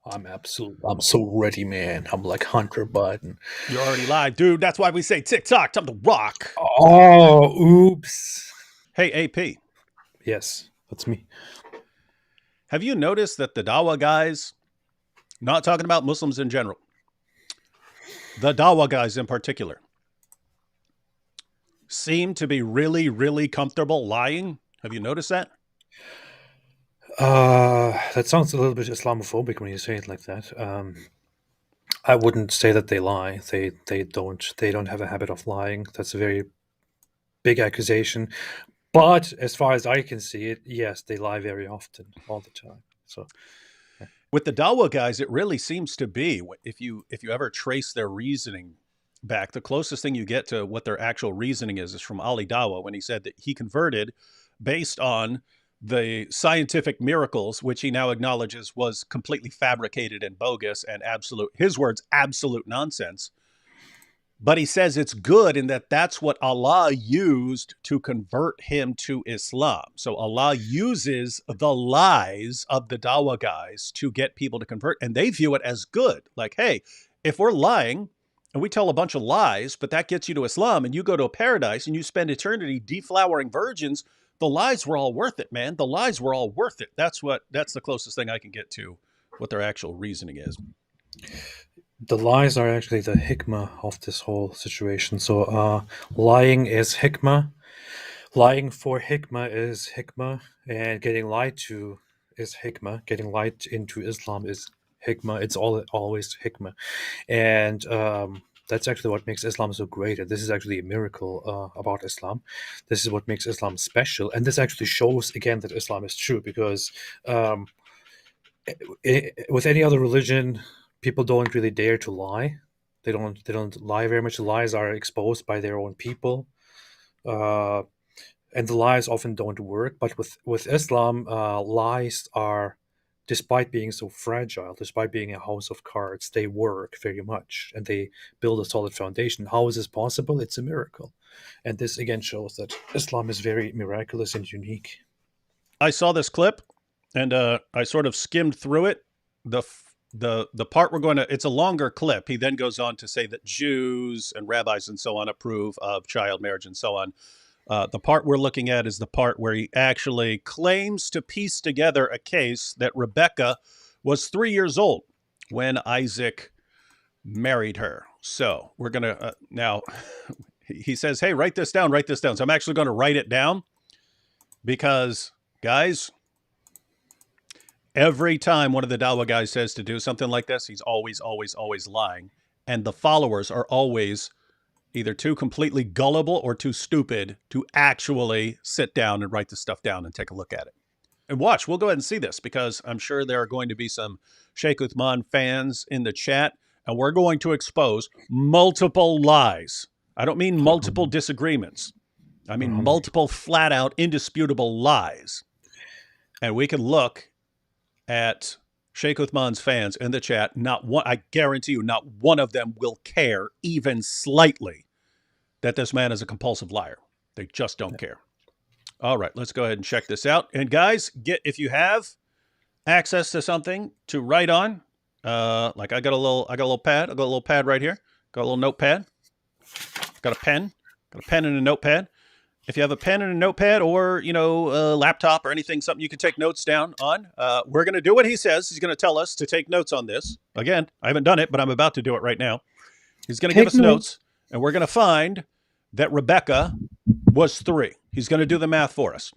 I'm so ready, man. I'm like Hunter Biden. You're already live, dude. That's why we say TikTok, time to rock. Oh, oops. Hey, AP, Yes, that's me. have you noticed that the Dawa guys, not talking about Muslims in general, the Dawa guys in particular, seem to be really, really comfortable lying? Have you noticed that? That sounds a little bit Islamophobic when you say it like that. I wouldn't say that they lie. They don't have a habit of lying. That's a very big accusation. But as far as I can see it, yes, they lie very often, all the time. So yeah. With the Dawa guys, it really seems to be, if you ever trace their reasoning back, the closest thing you get to what their actual reasoning is from Ali Dawa when he said that he converted based on the scientific miracles, which he now acknowledges was completely fabricated and bogus and absolute, his words, absolute nonsense. But he says it's good in that that's what Allah used to convert him to Islam. So Allah uses the lies of the Dawa guys to get people to convert, and they view it as good. Like, hey, if we're lying and we tell a bunch of lies, but that gets you to Islam and you go to a paradise and you spend eternity deflowering virgins, the lies were all worth it, man. The lies were all worth it. That's the closest thing I can get to what their actual reasoning is. The lies are actually the hikmah of this whole situation. So, lying is hikmah. Lying for hikmah is hikmah, and getting lied to is hikmah. Getting lied into Islam is hikmah. It's always hikmah, and that's actually what makes Islam so great. And this is actually a miracle about Islam. This is what makes Islam special, and this actually shows again that Islam is true because um, with any other religion, people don't really dare to lie. They don't lie very much. The lies are exposed by their own people. Uh, and the lies often don't work. But with Islam, lies are, despite being so fragile, despite being a house of cards, they work very much and they build a solid foundation. How is this possible? It's a miracle, and this again shows that Islam is very miraculous and unique. I saw this clip and I sort of skimmed through it. The part we're going to, it's a longer clip. He then goes on to say that Jews and rabbis and so on approve of child marriage and so on. The part we're looking at is the part where he actually claims to piece together a case that Rebecca was 3 years old when Isaac married her. So we're going to now, he says, hey, write this down, write this down. So I'm actually going to write it down because, guys, every time one of the Dawa guys says to do something like this, he's always, always, always lying. And the followers are always either too completely gullible or too stupid to actually sit down and write the stuff down and take a look at it. And watch, we'll go ahead and see this because I'm sure there are going to be some Sheikh Uthman fans in the chat, and we're going to expose multiple lies. I don't mean multiple disagreements. I mean multiple flat out indisputable lies. And we can look at Sheikh Uthman's fans in the chat. Not one, I guarantee you, not one of them will care even slightly that this man is a compulsive liar. They just don't care. All right, let's go ahead and check this out. And guys, if you have access to something to write on, like I got a little pad. I got a little pad right here. Got a little notepad. Got a pen. Got a pen and a notepad. If you have a pen and a notepad or, a laptop or anything, something you can take notes down on, we're going to do what he says. He's going to tell us to take notes on this. Again, I haven't done it, but I'm about to do it right now. He's going to give us notes, and we're going to find that Rebecca was 3. He's going to do the math for us.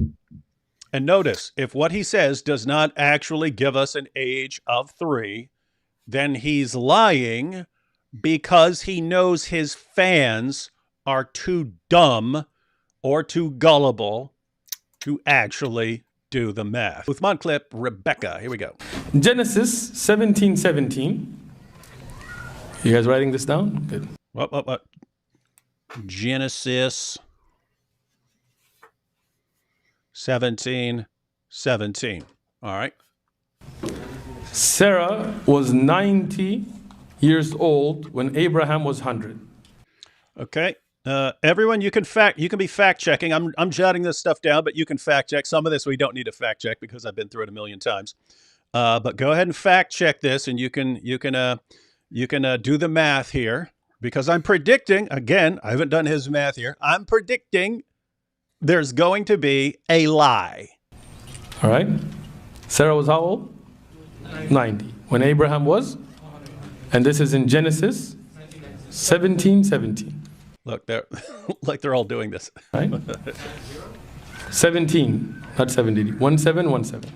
And notice, if what he says does not actually give us an age of 3, then he's lying because he knows his fans are too dumb or too gullible to actually do the math. Uthman clip, Rebecca. Here we go. Genesis 17:17. You guys writing this down? Good. What? Genesis 17:17. All right. Sarah was 90 years old when Abraham was 100. Okay. Everyone, you can be fact checking. I'm jotting this stuff down, but you can fact check. Some of this we don't need to fact check because I've been through it a million times. But go ahead and fact check this, and you can do the math here, because I'm predicting, again, I haven't done his math here. I'm predicting there's going to be a lie. All right. Sarah was how old? 90. When Abraham was? And this is in Genesis 17:17. Look, they're like they're all doing this. Right? 17, not 70. 1717.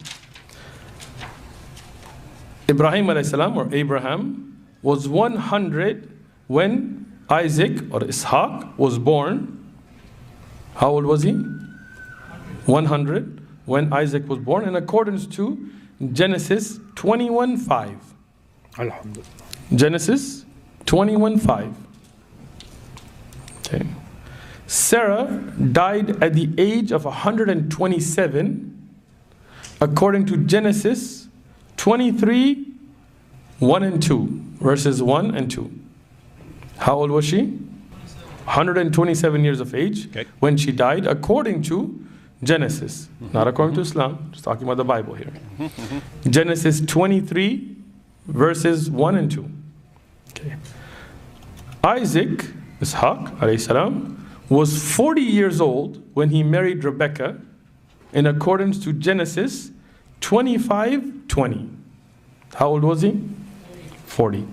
Ibrahim alayhi salam, or Abraham, was 100 when Isaac or Ishaq was born. How old was he? 100 when Isaac was born, in accordance to Genesis 21:5. Alhamdulillah. Genesis 21:5. Okay. Sarah died at the age of 127, according to Genesis 23:1 and 2, verses 1 and 2. How old was she? 127 years of age when she died, according to Genesis, not according to Islam, just talking about the Bible here. Genesis 23, verses 1 and 2. Okay. Isaac, Ishaq, alayhi salam, was 40 years old when he married Rebekah, in accordance to Genesis 25:20. How old was he? 40.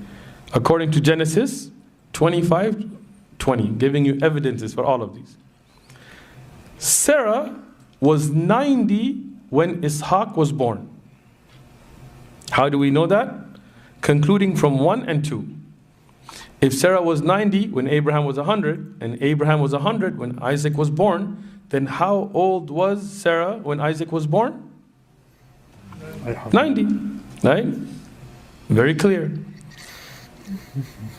According to Genesis 25:20, giving you evidences for all of these. Sarah was 90 when Ishaq was born. How do we know that? Concluding from 1 and 2. If Sarah was 90 when Abraham was 100, and Abraham was 100 when Isaac was born, then how old was Sarah when Isaac was born? 90, right? Very clear.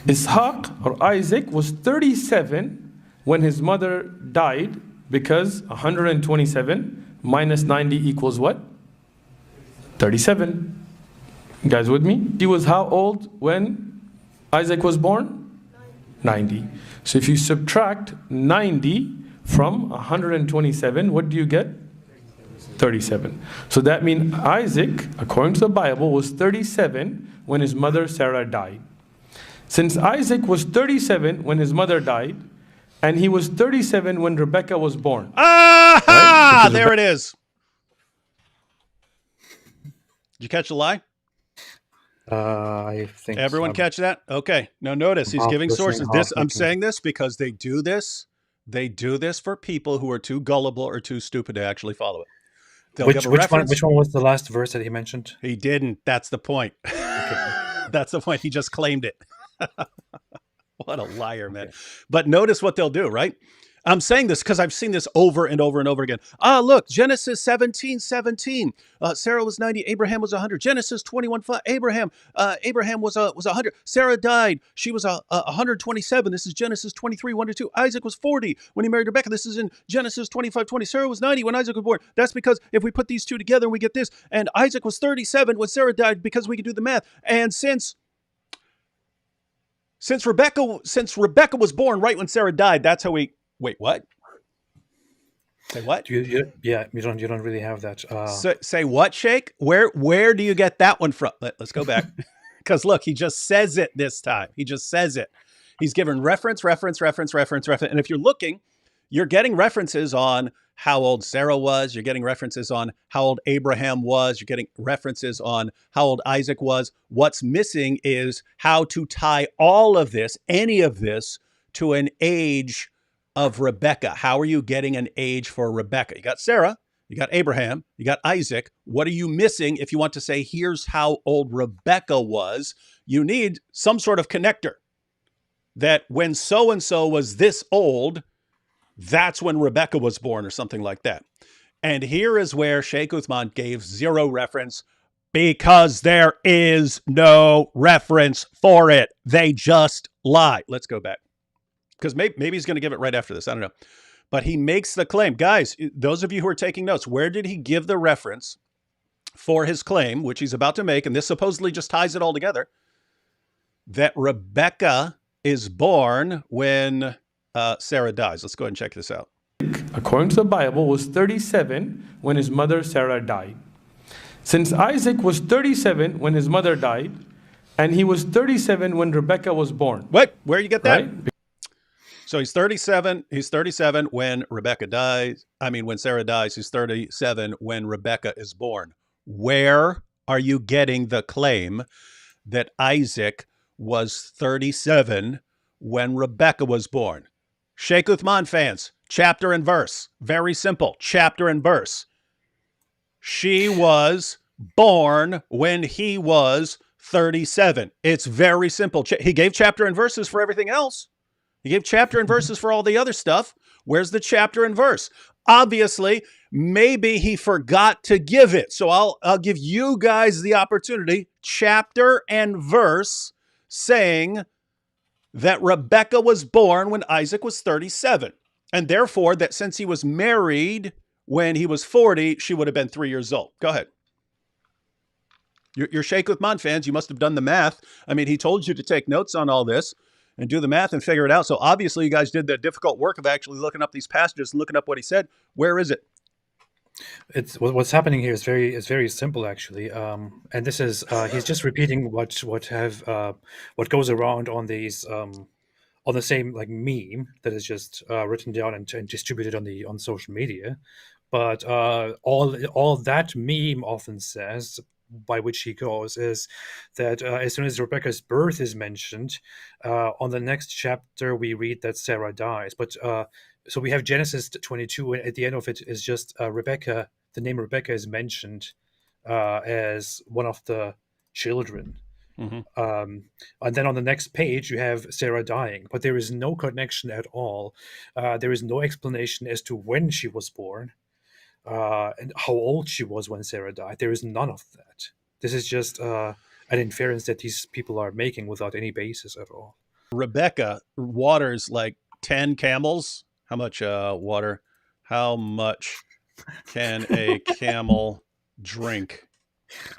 Ishaq or Isaac was 37 when his mother died, because 127 minus 90 equals what? 37. You guys with me? He was how old when Isaac was born? 90. So if you subtract 90 from 127, what do you get? 37. So that means Isaac, according to the Bible, was 37 when his mother Sarah died. Since Isaac was 37 when his mother died, and he was 37 when Rebekah was born. Ah, right? There it is. Did you catch the lie? I think everyone catch that? Okay. Now notice he's giving sources. I'm saying this because they do this. They do this for people who are too gullible or too stupid to actually follow it. Which one was the last verse that he mentioned? He didn't. That's the point. Okay. That's the point. He just claimed it. What a liar, man. Okay. But notice what they'll do, right? I'm saying this because I've seen this over and over and over again. Look, Genesis 17:17. Sarah was 90, Abraham was 100. Genesis 21:5. Abraham was 100. Sarah died. She was 127. This is Genesis 23:1-2. Isaac was 40 when he married Rebekah. This is in Genesis 25:20. Sarah was 90 when Isaac was born. That's because if we put these two together, we get this. And Isaac was 37 when Sarah died, because we can do the math. And since Rebekah was born right when Sarah died, that's how we. Wait, what? Say what? You don't really have that. Say what, Sheikh? Where do you get that one from? Let's go back, because look, he just says it this time. He just says it. He's given reference, and if you're looking, you're getting references on how old Sarah was. You're getting references on how old Abraham was. You're getting references on how old Isaac was. What's missing is how to tie all of this, any of this, to an age of Rebekah. How are you getting an age for Rebekah? You got Sarah, you got Abraham, you got Isaac. What are you missing if you want to say, here's how old Rebekah was? You need some sort of connector that when so-and-so was this old, that's when Rebekah was born, or something like that. And here is where Sheikh Uthman gave zero reference, because there is no reference for it. They just lie. Let's go back, because maybe he's going to give it right after this. I don't know. But he makes the claim. Guys, those of you who are taking notes, where did he give the reference for his claim, which he's about to make? And this supposedly just ties it all together, that Rebekah is born when Sarah dies. Let's go ahead and check this out. According to the Bible, was 37 when his mother Sarah died. Since Isaac was 37 when his mother died, and he was 37 when Rebekah was born. Wait, where you get that? Right? So he's 37. He's 37 when Rebekah dies. I mean, when Sarah dies, he's 37 when Rebekah is born. Where are you getting the claim that Isaac was 37 when Rebekah was born? Sheikh Uthman fans, chapter and verse. Very simple. Chapter and verse. She was born when he was 37. It's very simple. He gave chapter and verses for everything else. He gave chapter and verses for all the other stuff. Where's the chapter and verse? Obviously, maybe he forgot to give it. So I'll give you guys the opportunity, chapter and verse, saying that Rebekah was born when Isaac was 37. And therefore, that since he was married when he was 40, she would have been 3 years old. Go ahead. You're Sheikh Uthman fans. You must have done the math. I mean, he told you to take notes on all this and do the math and figure it out. So obviously you guys did the difficult work of actually looking up these passages and looking up what he said. Where is it? It's what's happening here is very simple actually, and this is he's just repeating what goes around on these on the same like meme that is just written down and distributed on social media, but all that meme often says, by which he goes, is that as soon as Rebekah's birth is mentioned, on the next chapter we read that Sarah dies. But so we have Genesis 22, and at the end of it is just Rebekah. The name Rebekah is mentioned as one of the children. And then on the next page you have Sarah dying, but there is no connection at all. There is no explanation as to when she was born. And how old she was when Sarah died. There is none of that. This is just an inference that these people are making without any basis at all. Rebekah waters like 10 camels. How much water? How much can a camel drink?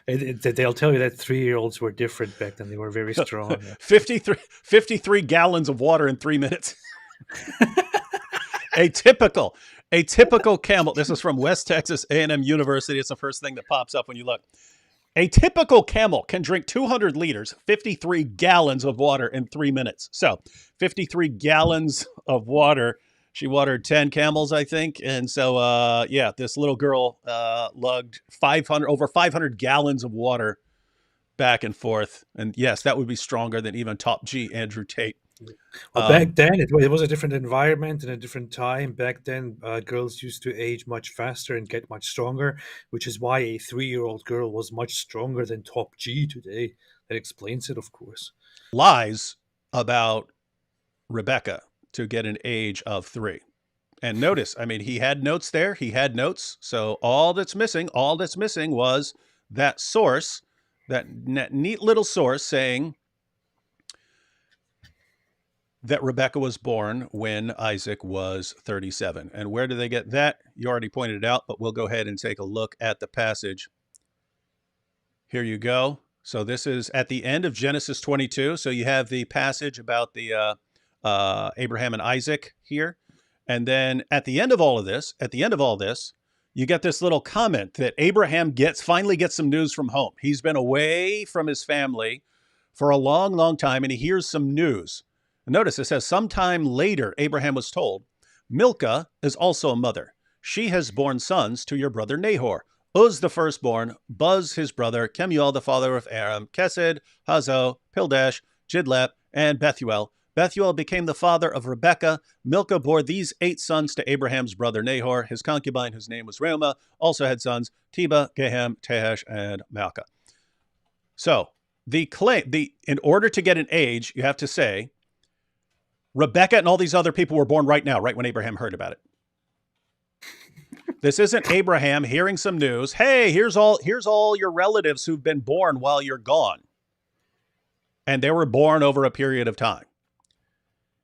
They'll tell you that 3-year-olds were different back then. They were very strong. 53 gallons of water in 3 minutes. A typical camel. This is from West Texas A&M University. It's the first thing that pops up when you look. A typical camel can drink 200 liters, 53 gallons of water in 3 minutes. So 53 gallons of water. She watered 10 camels, I think. And so, yeah, this little girl lugged over 500 gallons of water back and forth. And yes, that would be stronger than even top G Andrew Tate. Well, back then it was a different environment and a different time. Back then, girls used to age much faster and get much stronger, which is why a 3-year-old girl was much stronger than top G today. That explains it, of course. Lies about Rebekah to get an age of 3. And notice, I mean, he had notes there. He had notes. So all that's missing was that source, that neat little source saying that Rebekah was born when Isaac was 37. And where do they get that? You already pointed it out, but we'll go ahead and take a look at the passage. Here you go. So this is at the end of Genesis 22. So you have the passage about the Abraham and Isaac here. And then at the end of all this, you get this little comment that Abraham finally gets some news from home. He's been away from his family for a long, long time, and he hears some news. Notice it says, sometime later, Abraham was told, Milcah is also a mother. She has borne sons to your brother Nahor. Uz the firstborn, Buz his brother, Kemuel the father of Aram, Kesed, Hazo, Pildash, Jidlap, and Bethuel. Bethuel became the father of Rebekah. Milcah bore these 8 sons to Abraham's brother Nahor. His concubine, whose name was Reumah, also had sons, Teba, Gehem, Tehash, and Malkah. So in order to get an age, you have to say, Rebekah and all these other people were born right now, right when Abraham heard about it. This isn't Abraham hearing some news. Hey, here's all your relatives who've been born while you're gone. And they were born over a period of time.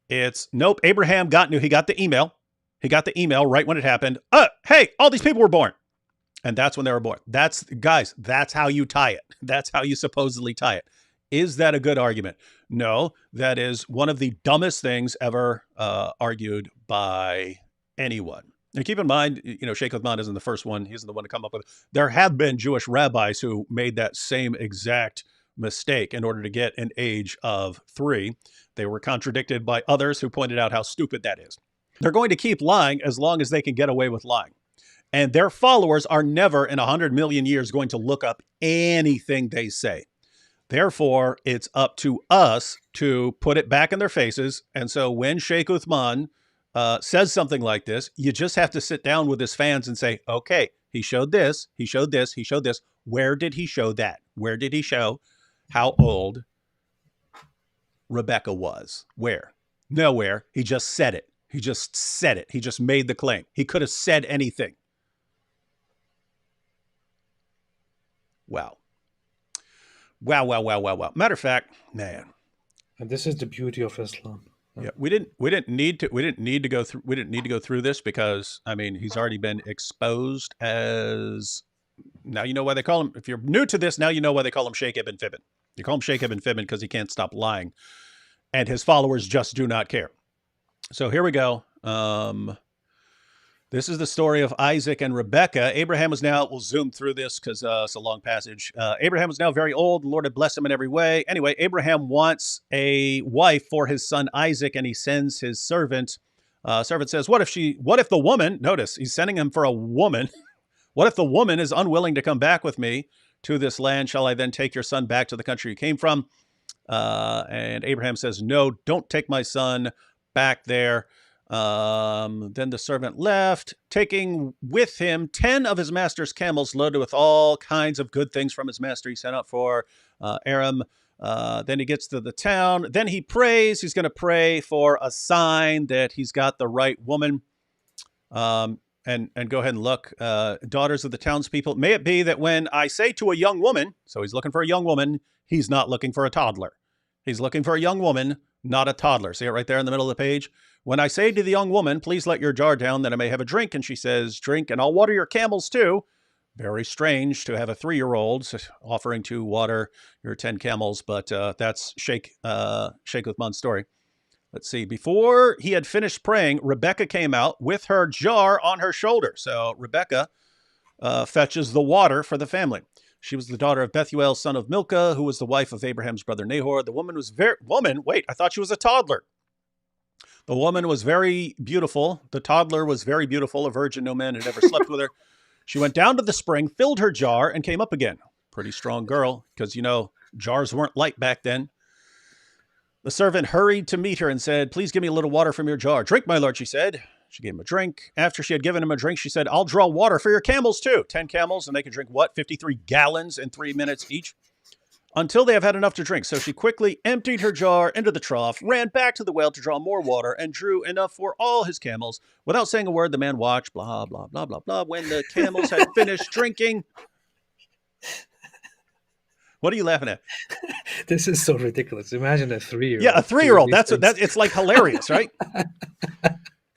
It's nope. Abraham he got the email. He got the email right when it happened. Hey, all these people were born. And that's when they were born. That's how you tie it. That's how you supposedly tie it. Is that a good argument? No, that is one of the dumbest things ever argued by anyone. And keep in mind, Sheikh Uthman isn't the first one. He isn't the one to come up with it. There have been Jewish rabbis who made that same exact mistake in order to get an age of 3. They were contradicted by others who pointed out how stupid that is. They're going to keep lying as long as they can get away with lying. And their followers are never in 100 million years going to look up anything they say. Therefore, it's up to us to put it back in their faces. And so when Sheikh Uthman says something like this, you just have to sit down with his fans and say, okay, he showed this, he showed this, he showed this. Where did he show that? Where did he show how old Rebecca was? Where? Nowhere. He just said it. He just said it. He just made the claim. He could have said anything. Wow. Wow. Matter of fact, man. And this is the beauty of Islam. Yeah, we didn't need to go through this because he's already been exposed as, now you know why they call him, if you're new to this, now you know why they call him Sheikh Ibn Fibbin. You call him Sheikh Ibn Fibbin because he can't stop lying. And his followers just do not care. So here we go. This is the story of Isaac and Rebekah. Abraham was now, we'll zoom through this because it's a long passage. Abraham was now very old. The Lord had blessed him in every way. Anyway, Abraham wants a wife for his son Isaac, and he sends his servant. Servant says, what if the woman, notice, he's sending him for a woman. What if the woman is unwilling to come back with me to this land? Shall I then take your son back to the country you came from? And Abraham says, no, don't take my son back there. Then the servant left, taking with him 10 of his master's camels loaded with all kinds of good things from his master. He sent out for Aram. Then he gets to the town. Then he prays. He's going to pray for a sign that he's got the right woman. And go ahead and look, daughters of the townspeople. May it be that when I say to a young woman, so he's looking for a young woman, he's not looking for a toddler. He's looking for a young woman, not a toddler. See it right there in the middle of the page? When I say to the young woman, please let your jar down that I may have a drink. And she says, drink, and I'll water your camels too. Very strange to have a 3-year-old offering to water your 10 camels. But that's Sheikh Uthman's story. Let's see. Before he had finished praying, Rebecca came out with her jar on her shoulder. So Rebecca fetches the water for the family. She was the daughter of Bethuel, son of Milcah, who was the wife of Abraham's brother Nahor. The woman was wait, I thought she was a toddler. The woman was very beautiful. The toddler was very beautiful. A virgin, no man had ever slept with her. She went down to the spring, filled her jar, and came up again. Pretty strong girl, because, jars weren't light back then. The servant hurried to meet her and said, please give me a little water from your jar. Drink, my lord, she said. She gave him a drink. After she had given him a drink, she said, I'll draw water for your camels too. 10 camels, and they can drink what? 53 gallons in 3 minutes each? Until they have had enough to drink. So she quickly emptied her jar into the trough, ran back to the well to draw more water, and drew enough for all his camels. Without saying a word, the man watched, blah, blah, blah, blah, blah. When the camels had finished drinking. What are you laughing at? This is so ridiculous. Imagine a 3-year-old. Yeah, a 3-year-old. It's like hilarious, right?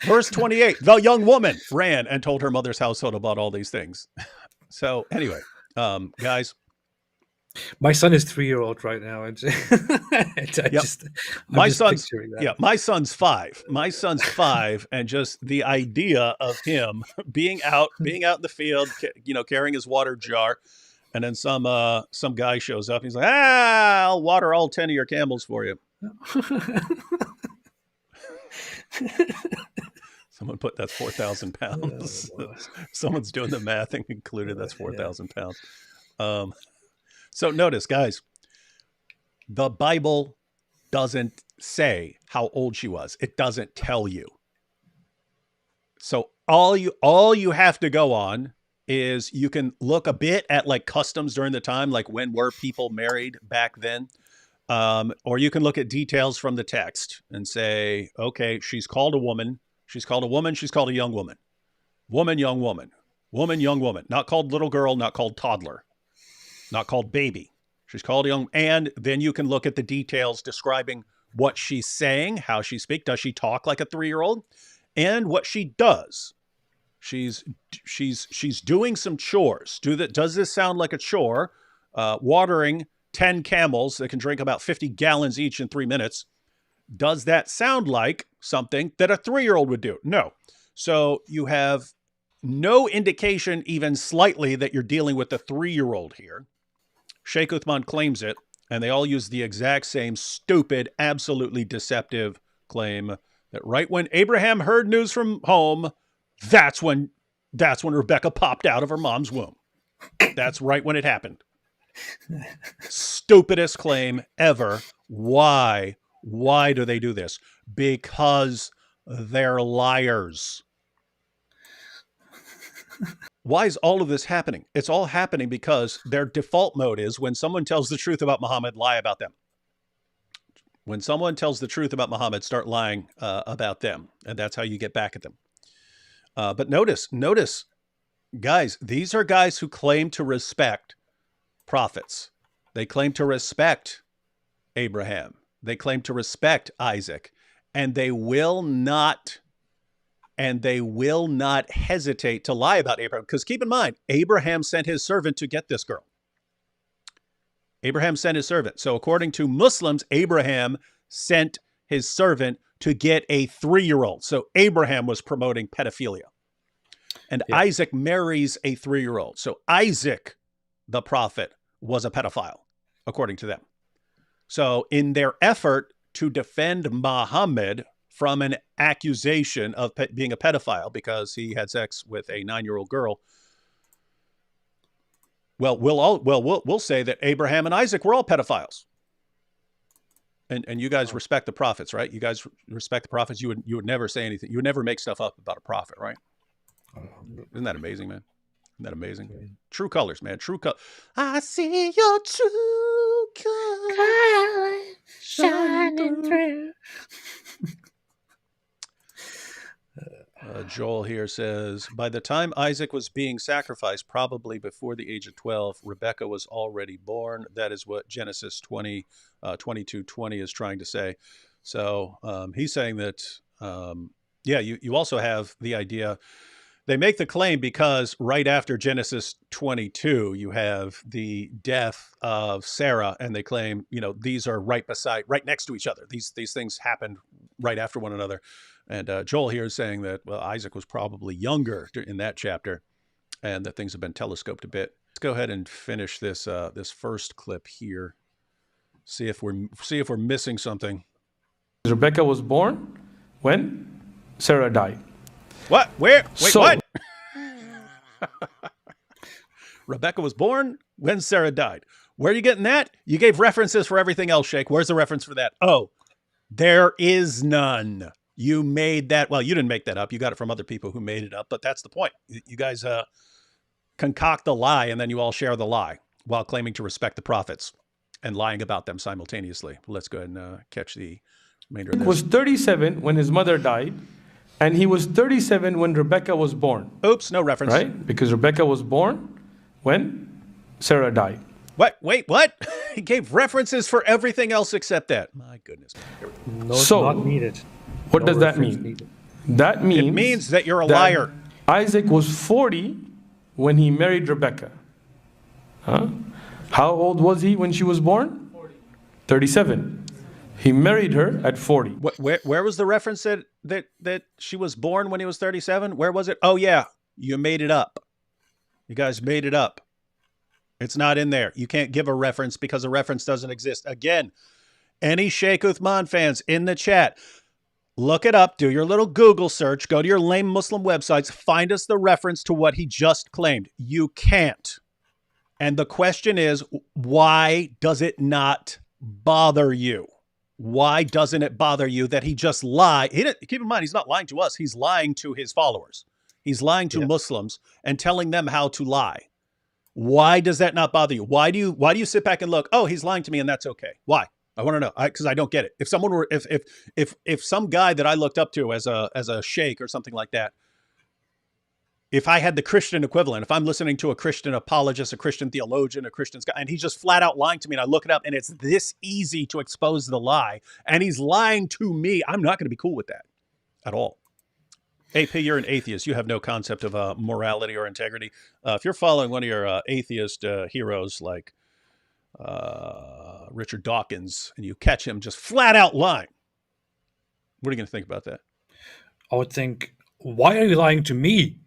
Verse 28, the young woman ran and told her mother's household about all these things. So anyway, guys. My son is 3-year-old right now. My son's 5. My son's 5, and just the idea of him being out in the field, carrying his water jar, and then some guy shows up. He's like, I'll water all 10 of your camels for you. Someone put that's 4,000 pounds. Someone's doing the math and concluded that's 4,000 pounds. So notice, guys, the Bible doesn't say how old she was. It doesn't tell you. So all you have to go on is you can look a bit at like customs during the time, like when were people married back then? Or you can look at details from the text and say, okay, she's called a woman. She's called a woman. She's called a young woman. Woman, young woman. Woman, young woman. Not called little girl, not called toddler. Not called baby. She's called young. And then you can look at the details describing what she's saying, how she speaks. Does she talk like a 3-year-old? And what she does. She's doing some chores. Does this sound like a chore? Watering 10 camels that can drink about 50 gallons each in 3 minutes. Does that sound like something that a 3-year-old would do? No. So you have no indication even slightly that you're dealing with a 3-year-old here. Sheikh Uthman claims it, and they all use the exact same stupid, absolutely deceptive claim that right when Abraham heard news from home, that's when Rebecca popped out of her mom's womb. That's right when it happened. Stupidest claim ever. Why? Why do they do this? Because they're liars. Why is all of this happening? It's all happening because their default mode is when someone tells the truth about Muhammad, lie about them. When someone tells the truth about Muhammad, start lying about them. And that's how you get back at them. But notice, guys, these are guys who claim to respect prophets. They claim to respect Abraham. They claim to respect Isaac. And they will not hesitate to lie about Abraham. Because keep in mind, Abraham sent his servant to get this girl. Abraham sent his servant. So according to Muslims, Abraham sent his servant to get a 3-year-old. So Abraham was promoting pedophilia. And Isaac marries a 3-year-old. So Isaac, the prophet, was a pedophile, according to them. So in their effort to defend Muhammad from an accusation of being a pedophile because he had sex with a 9-year-old girl, well, we'll say that Abraham and Isaac were all pedophiles. And you guys respect the prophets, right? You guys respect the prophets. You would never say anything. You would never make stuff up about a prophet, right? Isn't that amazing, man? Isn't that amazing? True colors, man. True color. I see your true colors shining through. Joel here says, by the time Isaac was being sacrificed, probably before the age of 12, Rebecca was already born. That is what Genesis 22:20 is trying to say. So he's saying that, you also have the idea. They make the claim because right after Genesis 22, you have the death of Sarah, and they claim, these are right next to each other. These things happened right after one another. And Joel here is saying that, well, Isaac was probably younger in that chapter, and that things have been telescoped a bit. Let's go ahead and finish this this first clip here. See if we're missing something. Rebecca was born when Sarah died. What? Where? Wait, what? Rebecca was born when Sarah died. Where are you getting that? You gave references for everything else, Sheikh. Where's the reference for that? Oh, there is none. You made that. Well, you didn't make that up. You got it from other people who made it up, but that's the point. You guys concoct the lie, and then you all share the lie while claiming to respect the prophets and lying about them simultaneously. Let's go ahead and catch the remainder of this. He was 37 when his mother died, and he was 37 when Rebecca was born. Oops, no reference. Right? Because Rebecca was born when Sarah died. What? Wait, what? He gave references for everything else except that. My goodness. No, not needed. What does that mean? Needed. That means... It means that you're a liar. Isaac was 40 when he married Rebecca. Huh? How old was he when she was born? 40. 37. He married her at 40. Where was the reference that she was born when he was 37? Where was it? Oh, yeah. You made it up. You guys made it up. It's not in there. You can't give a reference because a reference doesn't exist. Again, any Sheikh Uthman fans in the chat, look it up, do your little Google search, go to your lame Muslim websites, find us the reference to what he just claimed. You can't. And the question is, why does it not bother you? Why doesn't it bother you that he just lied? Keep in mind, he's not lying to us. He's lying to his followers. He's lying to Muslims and telling them how to lie. Why does that not bother you? Why do you sit back and look, oh, he's lying to me and that's okay? Why? I want to know, because I don't get it. If someone were, if some guy that I looked up to as a sheikh or something like that, if I had the Christian equivalent, if I'm listening to a Christian apologist, a Christian theologian, a Christian guy, and he's just flat out lying to me, and I look it up, and it's this easy to expose the lie, and he's lying to me, I'm not going to be cool with that at all. AP, you're an atheist. You have no concept of morality or integrity. If you're following one of your atheist heroes like Richard Dawkins, and you catch him just flat out lying, what are you going to think about that? I would think, why are you lying to me?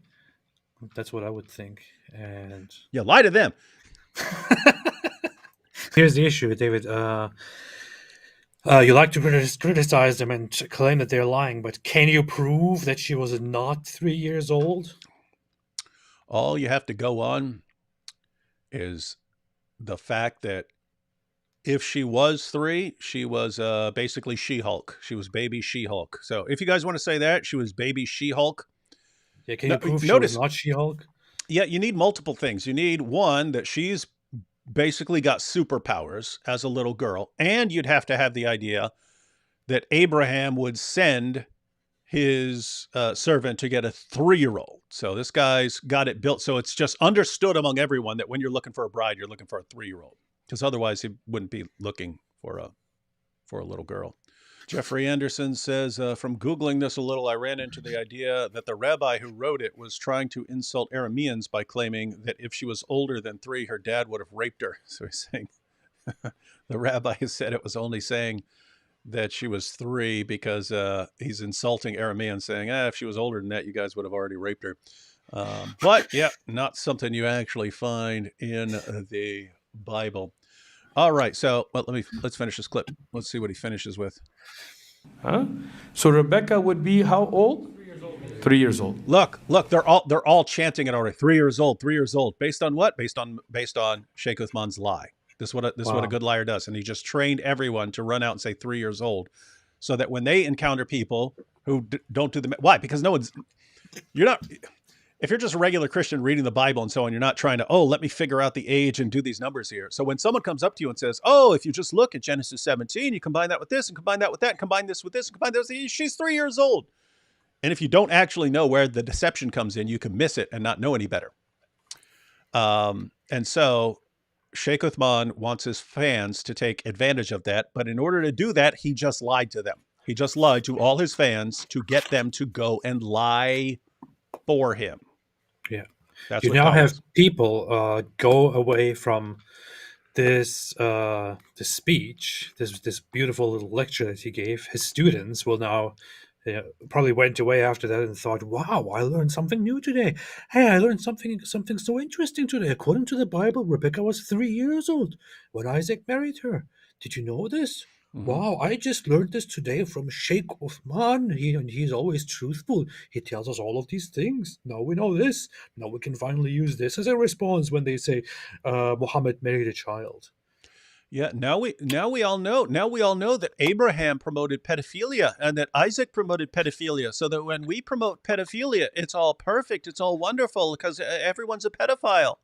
That's what I would think. And Yeah, lie to them. here's the issue, David. You like to criticize them and claim that they're lying, but can you prove that she was not 3 years old? All you have to go on is the fact that if she was 3, she was basically She-Hulk. She was baby She-Hulk. So if you guys want to say that, she was baby She-Hulk. Yeah, can you prove she was Notice, not She-Hulk? yeah, you need multiple things. You need one, that she's basically got superpowers as a little girl, and you'd have to have the idea that Abraham would send his servant to get a 3-year-old. So this guy's got it built. So it's just understood among everyone that when you're looking for a bride, you're looking for a 3-year-old, because otherwise he wouldn't be looking for a little girl. Jeffrey Anderson says, from Googling this a little, I ran into the idea that the rabbi who wrote it was trying to insult Arameans by claiming that if she was older than 3, her dad would have raped her. So he's saying the rabbi said it was only saying that she was 3 because he's insulting Arameans, saying, if she was older than that, you guys would have already raped her. But yeah, not something you actually find in the Bible. All right, so let's finish this clip. Let's see what he finishes with. So Rebecca would be how old? 3 years old. Look, they're all chanting it already. 3 years old, 3 years old. Based on what? Based on Sheikh Uthman's lie. This is what a good liar does. And he just trained everyone to run out and say 3 years old, so that when they encounter people who don't do the why? Because if you're just a regular Christian reading the Bible and so on, you're not trying to, let me figure out the age and do these numbers here. So when someone comes up to you and says, if you just look at Genesis 17, you combine that with this and combine that with that and combine this with this and combine this, she's 3 years old. And if you don't actually know where the deception comes in, you can miss it and not know any better. And so Sheikh Uthman wants his fans to take advantage of that. But in order to do that, he just lied to them. He just lied to all his fans to get them to go and lie for him. Yeah. That's you what now have is. people go away from this this speech, this beautiful little lecture that he gave. His students will now probably went away after that and thought, wow, I learned something new today. Hey, I learned something so interesting today. According to the Bible, Rebecca was 3 years old when Isaac married her. Did you know this? Mm-hmm. Wow, I just learned this today from Sheikh Uthman. He's always truthful. He tells us all of these things. Now we know this. Now we can finally use this as a response when they say Muhammad married a child. Yeah, now we all know. Now we all know that Abraham promoted pedophilia and that Isaac promoted pedophilia. So that when we promote pedophilia, it's all perfect. It's all wonderful because everyone's a pedophile.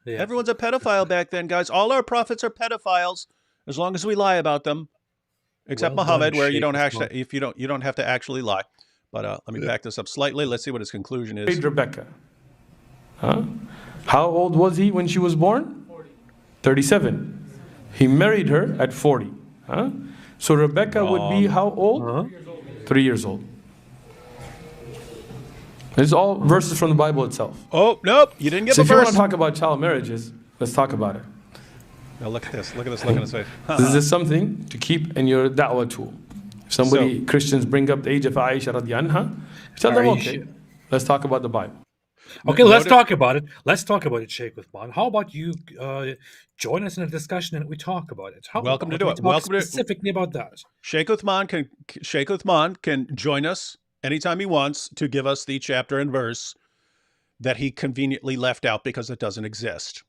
Yeah. Everyone's a pedophile back then, guys. All our prophets are pedophiles as long as we lie about them. Except Muhammad, where you don't actually, if you don't have to actually lie. But let me back this up slightly. Let's see what his conclusion is. Rebecca. How old was he when she was born? 37. He married her at 40. So Rebecca would be how old? 3 years old. It's all verses from the Bible itself. Oh, nope. You didn't get the verse. So if you want to talk about child marriages, let's talk about it. Now look at this. Look at this. Look at this. This is something to keep in your da'wah tool. If Christians bring up the age of Aisha radiyallahu anha, tell them, okay, let's talk about the Bible. Okay, let's talk about it. Let's talk about it, Sheikh Uthman. How about you join us in a discussion and we talk about it? Welcome to do it. Welcome specifically about that. Sheikh Uthman can join us anytime he wants to give us the chapter and verse that he conveniently left out because it doesn't exist.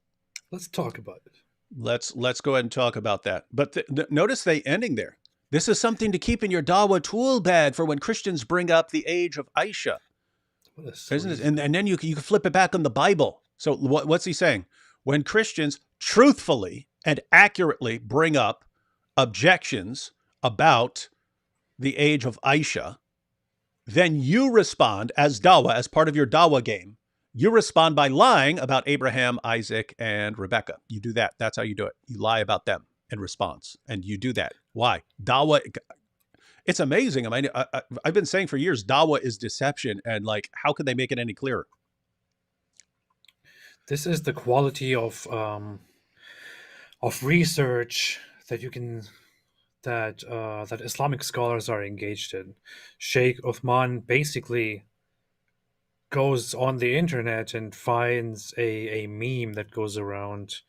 Let's talk about it. Let's go ahead and talk about that. But notice the ending there. This is something to keep in your dawah tool bag for when Christians bring up the age of Aisha. And then you can flip it back on the Bible. So what's he saying? When Christians truthfully and accurately bring up objections about the age of Aisha, then you respond as dawah, as part of your dawah game. You respond by lying about Abraham, Isaac, and Rebecca. You do that. That's how you do it. You lie about them in response. And you do that. Why? Dawah. It's amazing. I mean, I've been saying for years, dawah is deception. And how could they make it any clearer? This is the quality of research that you can that Islamic scholars are engaged in. Sheikh Uthman basically goes on the internet and finds a meme that goes around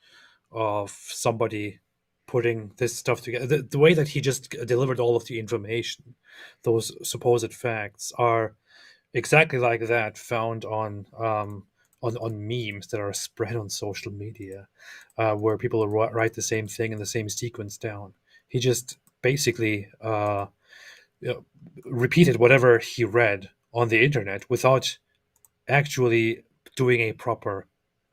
of somebody putting this stuff together, the way that he just delivered all of the information, those supposed facts, are exactly like that, found on memes that are spread on social media, where people write the same thing in the same sequence down. He just basically repeated whatever he read on the internet without actually doing a proper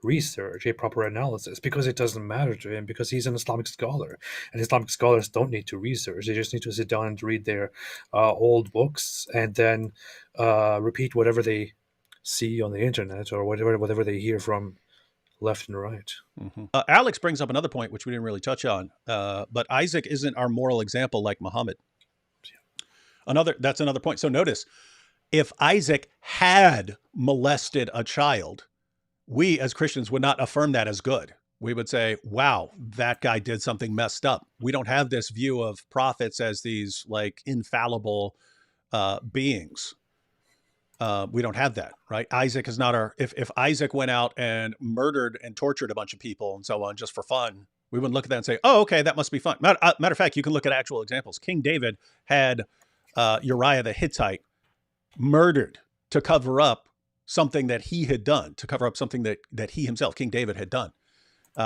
research, a proper analysis, because it doesn't matter to him, because he's an Islamic scholar, and Islamic scholars don't need to research. They just need to sit down and read their old books and then repeat whatever they see on the internet or whatever they hear from left and right. Mm-hmm. Alex brings up another point which we didn't really touch on, but Isaac isn't our moral example like Muhammad. That's another point. So notice, if Isaac had molested a child, we as Christians would not affirm that as good. We would say, wow, that guy did something messed up. We don't have this view of prophets as these like infallible beings. We don't have that, right? Isaac is not our, if Isaac went out and murdered and tortured a bunch of people and so on just for fun, we wouldn't look at that and say, oh, okay, that must be fun. Matter of fact, you can look at actual examples. King David had Uriah the Hittite murdered to cover up something that he had done, to cover up something that he himself, King David, had done.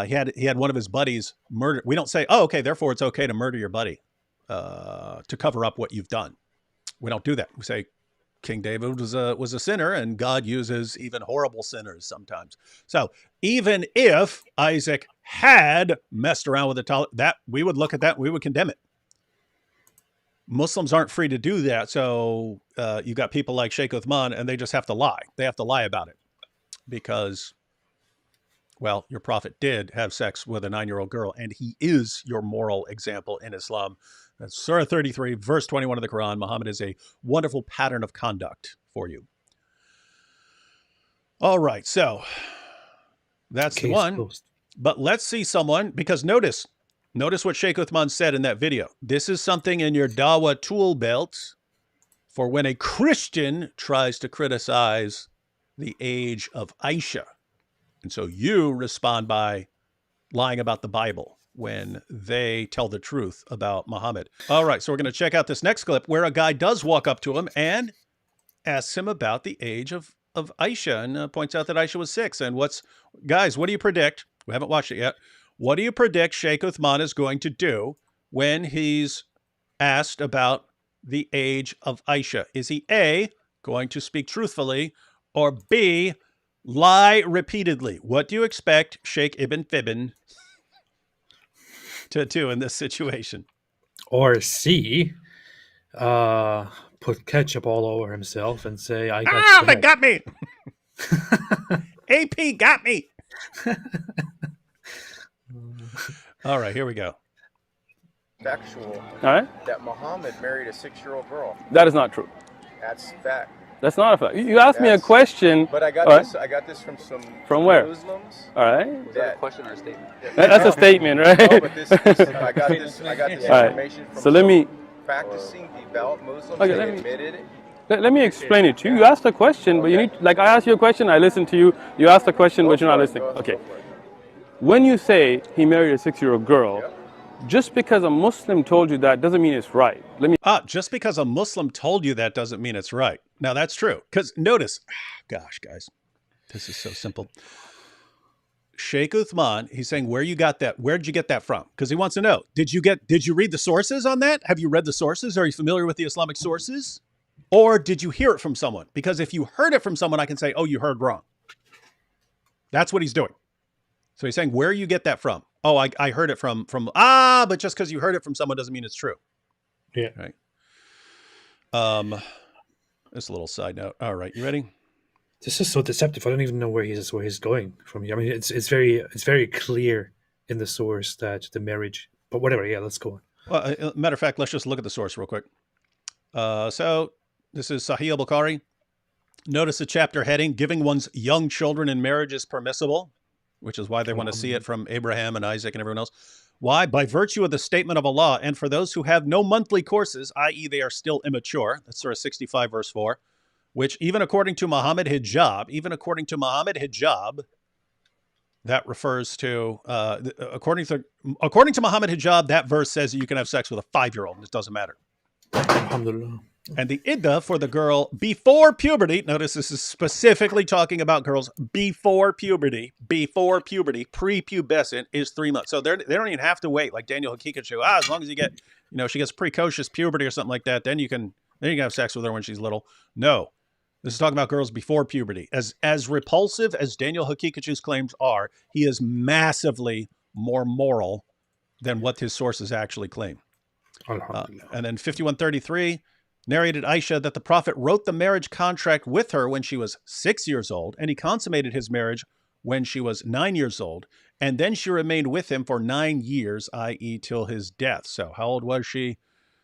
He had one of his buddies murdered. We don't say, oh, okay, therefore it's okay to murder your buddy to cover up what you've done. We don't do that. We say King David was a sinner, and God uses even horrible sinners sometimes. So even if Isaac had messed around with that, we would look at that, we would condemn it. Muslims aren't free to do that. So you got people like Sheikh Uthman, and they just have to lie. They have to lie about it because, well, your prophet did have sex with a 9-year-old girl, and he is your moral example in Islam. That's Surah 33, verse 21 of the Quran. Muhammad is a wonderful pattern of conduct for you. All right, so that's the one. Closed. But let's see someone, because notice what Sheikh Uthman said in that video. This is something in your dawah tool belt for when a Christian tries to criticize the age of Aisha. And so you respond by lying about the Bible when they tell the truth about Muhammad. All right, so we're going to check out this next clip where a guy does walk up to him and asks him about the age of Aisha, and points out that Aisha was 6. And guys, what do you predict? We haven't watched it yet. What do you predict Sheikh Uthman is going to do when he's asked about the age of Aisha? Is he A, going to speak truthfully, or B, lie repeatedly? What do you expect Sheikh Ibn Fibbin to do in this situation? Or C, put ketchup all over himself and say, they got me. AP got me. All right, here we go. Factual. All right. That Muhammad married a 6-year-old girl. That is not true. That's fact. That's not a fact. You asked me a question. But I got this from some where? Muslims. All right. Was that a question or a statement? That's a statement, right? No, but I got this information from some practicing devout Muslims. Okay, they admitted it. Let me explain it to you. You asked a question, but you need, like I asked you a question, I listened to you. You asked a question, but you're not listening. Okay. When you say he married a 6-year-old girl, just because a Muslim told you that doesn't mean it's right. Just because a Muslim told you that doesn't mean it's right. Now that's true. Because notice, gosh, guys, this is so simple. Sheikh Uthman, he's saying, where'd you get that from? Because he wants to know, did you read the sources on that? Have you read the sources? Are you familiar with the Islamic sources? Or did you hear it from someone? Because if you heard it from someone, I can say, oh, you heard wrong. That's what he's doing. So he's saying, where you get that from? Oh, I heard it from, but just because you heard it from someone doesn't mean it's true. Yeah. Right. Just a little side note. All right. You ready? This is so deceptive. I don't even know where he's going from here. I mean, it's very clear in the source that the marriage, but whatever. Yeah, let's go on. Well, matter of fact, let's just look at the source real quick. So this is Sahih al-Bukhari. Notice the chapter heading, giving one's young children in marriage is permissible, which is why they want to see it from Abraham and Isaac and everyone else. Why? By virtue of the statement of Allah, and for those who have no monthly courses, i.e. they are still immature. That's Surah 65, verse 4. which even according to Muhammad Hijab, that refers to, according to Muhammad Hijab, that verse says that you can have sex with a 5-year-old and it doesn't matter. Alhamdulillah. And the iddah for the girl before puberty, notice this is specifically talking about girls before puberty, prepubescent is 3 months. So they don't even have to wait like Daniel Hakikachu. As long as you get, she gets precocious puberty or something like that, then you can have sex with her when she's little. No, this is talking about girls before puberty. As repulsive as Daniel Hakikachu's claims are, he is massively more moral than what his sources actually claim. And then 5133 narrated Aisha that the Prophet wrote the marriage contract with her when she was 6 years old, and he consummated his marriage when she was 9 years old, and then she remained with him for 9 years, i.e. till his death. So how old was she?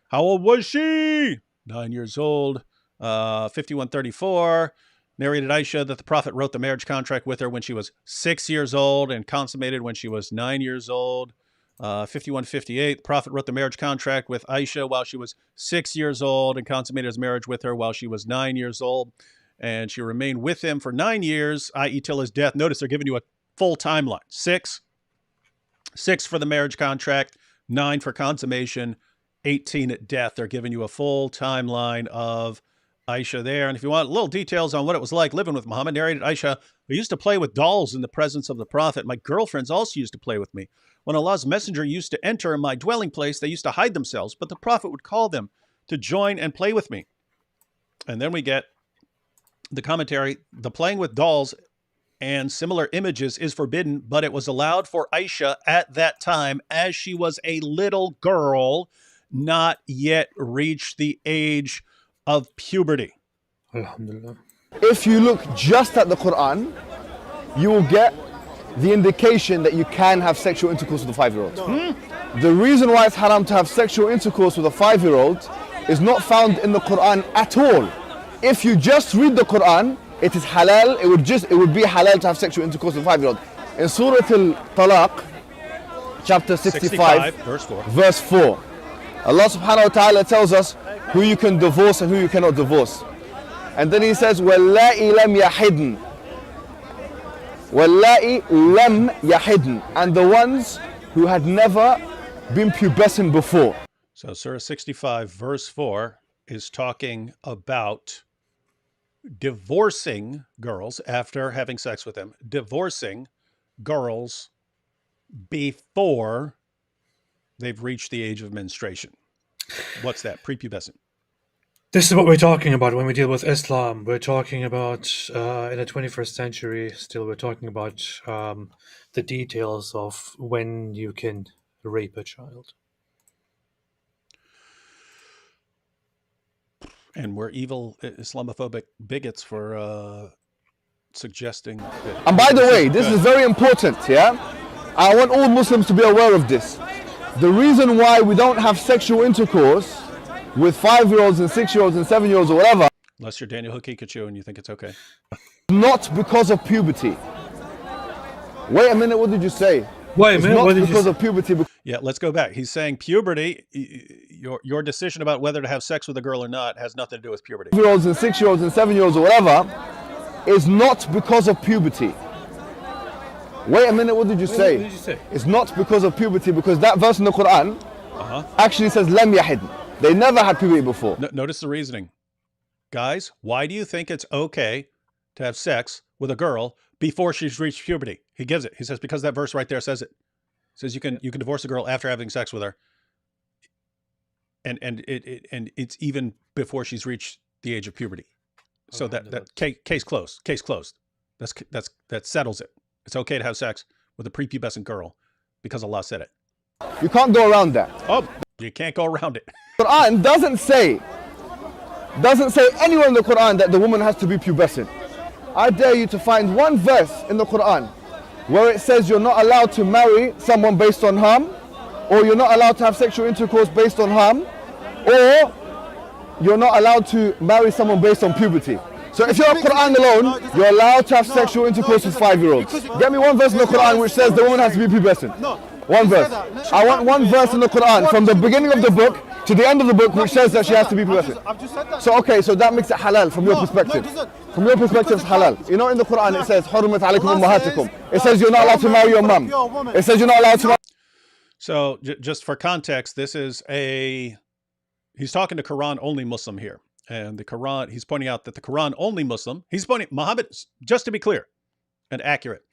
9 years old. 5134 narrated Aisha that the Prophet wrote the marriage contract with her when she was 6 years old and consummated when she was 9 years old. 5158, the Prophet wrote the marriage contract with Aisha while she was 6 years old and consummated his marriage with her while she was 9 years old. And she remained with him for 9 years, i.e. till his death. Notice they're giving you a full timeline. 6 for the marriage contract, 9 for consummation, 18 at death. They're giving you a full timeline of Aisha there. And if you want little details on what it was like living with Muhammad, narrated Aisha, I used to play with dolls in the presence of the Prophet. My girlfriends also used to play with me. When Allah's messenger used to enter my dwelling place, they used to hide themselves, but the Prophet would call them to join and play with me. And then we get the commentary. The playing with dolls and similar images is forbidden, but it was allowed for Aisha at that time as she was a little girl, not yet reached the age of puberty. Alhamdulillah. If you look just at the Quran, you will get the indication that you can have sexual intercourse with a 5-year-old. The reason why it's haram to have sexual intercourse with a 5-year-old is not found in the Quran at all. If you just read the Quran, it is halal, it would be halal to have sexual intercourse with a 5-year-old. In Surah Al-Talaq, chapter 65 verse 4, Allah subhanahu wa ta'ala tells us who you can divorce and who you cannot divorce. And then he says, وَاللَّائِ لَمْ يَحِدْنَ وَاللَّائِ لَمْ يَحِدْنَ, and the ones who had never been pubescent before. So Surah 65 verse 4 is talking about divorcing girls after having sex with them, divorcing girls before they've reached the age of menstruation. What's that? Prepubescent. This is what we're talking about when we deal with Islam. We're talking about, in the 21st century, still we're talking about the details of when you can rape a child. And we're evil Islamophobic bigots for suggesting that... And by the way, this is very important, yeah? I want all Muslims to be aware of this. The reason why we don't have sexual intercourse with 5-year-olds and 6-year-olds and 7-year-olds or whatever, unless you're Daniel Hakikachu and you think it's okay, not because of puberty. Wait a minute, what did you say? Wait a minute, not what did you because say? of puberty. Yeah, let's go back. He's saying puberty, your decision about whether to have sex with a girl or not has nothing to do with puberty. 5-year-olds and 6-year-olds and 7-year-olds or whatever is not because of puberty. Wait a minute, what did you say? What did you say? It's not because of puberty, because that verse in the Quran actually says lam yahid. They never had puberty before. Notice the reasoning. Guys, why do you think it's okay to have sex with a girl before she's reached puberty? He gives it. He says, because that verse right there says it. It says you can divorce a girl after having sex with her. And it's even before she's reached the age of puberty. So that case closed. Case closed. That settles it. It's okay to have sex with a prepubescent girl because Allah said it. You can't go around that. Oh, you can't go around it. The Quran doesn't say anywhere in the Quran that the woman has to be pubescent. I dare you to find one verse in the Quran where it says you're not allowed to marry someone based on harm, or you're not allowed to have sexual intercourse based on harm, or you're not allowed to marry someone based on puberty. So if you're a Quran alone, you're allowed to have sexual intercourse with 5-year-olds. Get me one verse in the Quran which says the woman has to be pubescent. One verse. I want one verse in the Quran from the beginning of the book to the end of the book, which says that she has to be pubescent. I've just said that. So okay, so that makes it halal from your perspective. From your perspective, it's halal. You know, in the Quran it says, "Hurumat alaykum ummahatukum." It says you're not allowed to marry your mum. It says you're not allowed to. So just for context, this is he's talking to Quran only Muslim here. And the Quran, he's pointing out that the Quran only Muslim, Muhammad, just to be clear and accurate,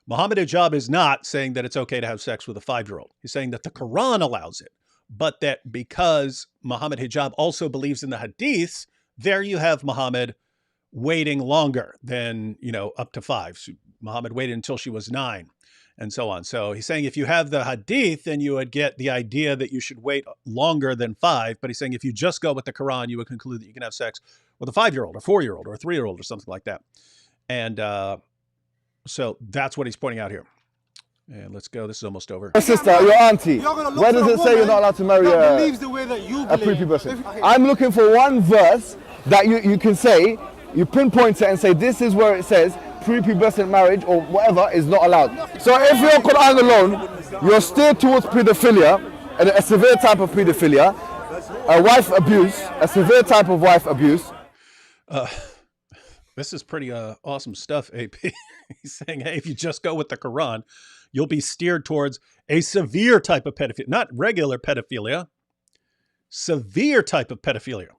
Muhammad Hijab is not saying that it's okay to have sex with a 5-year-old. He's saying that the Quran allows it, but that because Muhammad Hijab also believes in the hadiths, there you have Muhammad waiting longer than, up to 5. So Muhammad waited until she was 9 and so on. So he's saying if you have the hadith, then you would get the idea that you should wait longer than 5. But he's saying if you just go with the Quran, you would conclude that you can have sex with a 5-year-old or 4-year-old or a 3-year-old or something like that. And so that's what he's pointing out here. And let's go. This is almost over. Your sister, your auntie. Where does it say you're not allowed to marry a prepubescent? I'm looking for one verse that you can say, you pinpoint it and say this is where it says prepubescent marriage or whatever is not allowed. So if you're Quran alone, you're steered towards pedophilia, and a severe type of pedophilia, a wife abuse, a severe type of wife abuse. This is pretty awesome stuff, AP. He's saying, hey, if you just go with the Quran, you'll be steered towards a severe type of pedophilia, not regular pedophilia, severe type of pedophilia.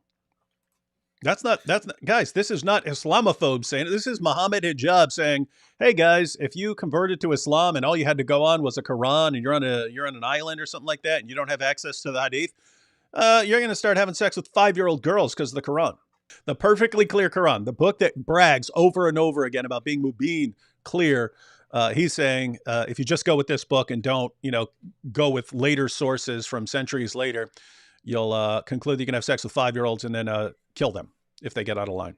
That's not, guys, this is not Islamophobes saying it. This is Muhammad Hijab saying, hey guys, if you converted to Islam and all you had to go on was a Quran and you're on an island or something like that and you don't have access to the hadith, you're going to start having sex with 5-year-old girls because of the Quran. The perfectly clear Quran, the book that brags over and over again about being mubin, clear. He's saying, if you just go with this book and don't, go with later sources from centuries later, you'll conclude you can have sex with 5-year-olds and then kill them if they get out of line.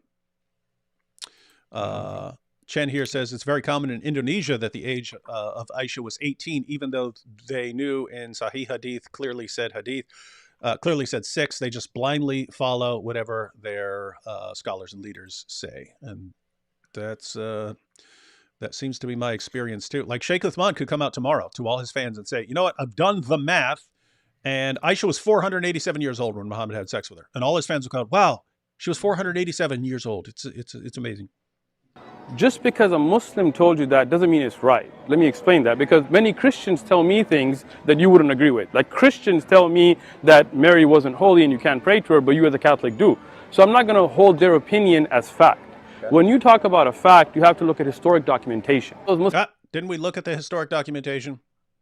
Chen here says it's very common in Indonesia that the age of Aisha was 18, even though they knew in Sahih Hadith clearly said 6. They just blindly follow whatever their scholars and leaders say. And that's that seems to be my experience too. Like Sheikh Uthman could come out tomorrow to all his fans and say, you know what, I've done the math. And Aisha was 487 years old when Muhammad had sex with her. And all his fans would go, wow, she was 487 years old. It's amazing. Just because a Muslim told you that doesn't mean it's right. Let me explain that, because many Christians tell me things that you wouldn't agree with. Like Christians tell me that Mary wasn't holy and you can't pray to her, but you as a Catholic do. So I'm not going to hold their opinion as fact. Okay. When you talk about a fact, you have to look at historic documentation. Didn't we look at the historic documentation?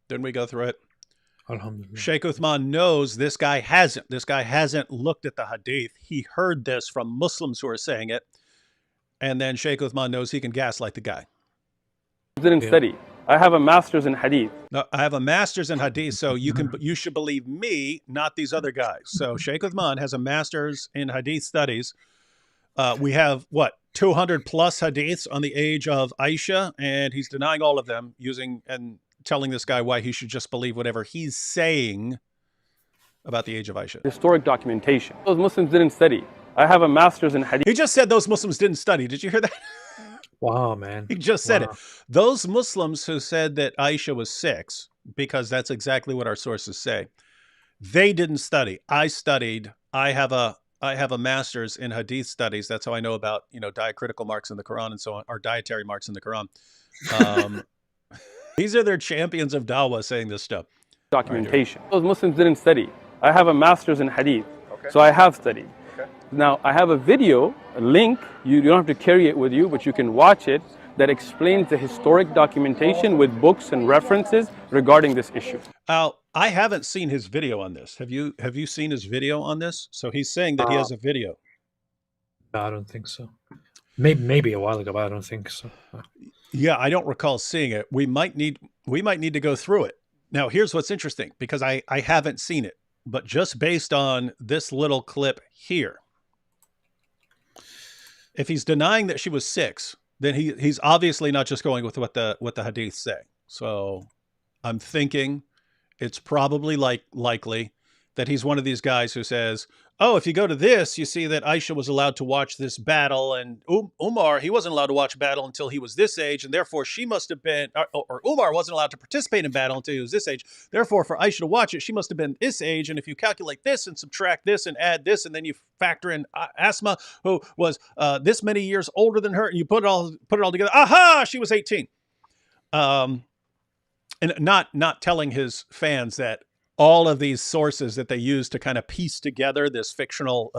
Didn't we go through it? Alhamdulillah. Sheikh Uthman knows this guy hasn't. This guy hasn't looked at the hadith. He heard this from Muslims who are saying it. And then Sheikh Uthman knows he can gaslight the guy. Didn't study. I have a master's in hadith. No, I have a master's in hadith, so you should believe me, not these other guys. So Sheikh Uthman has a master's in hadith studies. We have, 200 plus hadiths on the age of Aisha, and he's denying all of them and telling this guy why he should just believe whatever he's saying about the age of Aisha. Historic documentation. Those Muslims didn't study. I have a master's in hadith. He just said those Muslims didn't study. Did you hear that? Wow, man. He just said it. Those Muslims who said that Aisha was 6, because that's exactly what our sources say, they didn't study. I studied. I have a master's in hadith studies. That's how I know about, diacritical marks in the Quran and so on, or dietary marks in the Quran. These are their champions of dawah saying this stuff. Documentation. Those Muslims didn't study. I have a master's in hadith. Okay. So I have studied. Okay. Now I have a video, a link, you don't have to carry it with you, but you can watch it, that explains the historic documentation with books and references regarding this issue. I haven't seen his video on this. Have you seen his video on this? So he's saying that he has a video. No, I don't think so. Maybe a while ago, but I don't think so. Yeah, I don't recall seeing it. We might need to go through it. Now, here's what's interesting, because I haven't seen it, but just based on this little clip here, if he's denying that she was 6, then he's obviously not just going with what the hadiths say. So I'm thinking it's probably likely that he's one of these guys who says, oh, if you go to this, you see that Aisha was allowed to watch this battle, and Umar, he wasn't allowed to watch battle until he was this age, and therefore she must have been, or Umar wasn't allowed to participate in battle until he was this age. Therefore, for Aisha to watch it, she must have been this age, and if you calculate this and subtract this and add this, and then you factor in Asma, who was this many years older than her, and you put it all together, aha, she was 18. And not telling his fans that all of these sources that they use to kind of piece together this fictional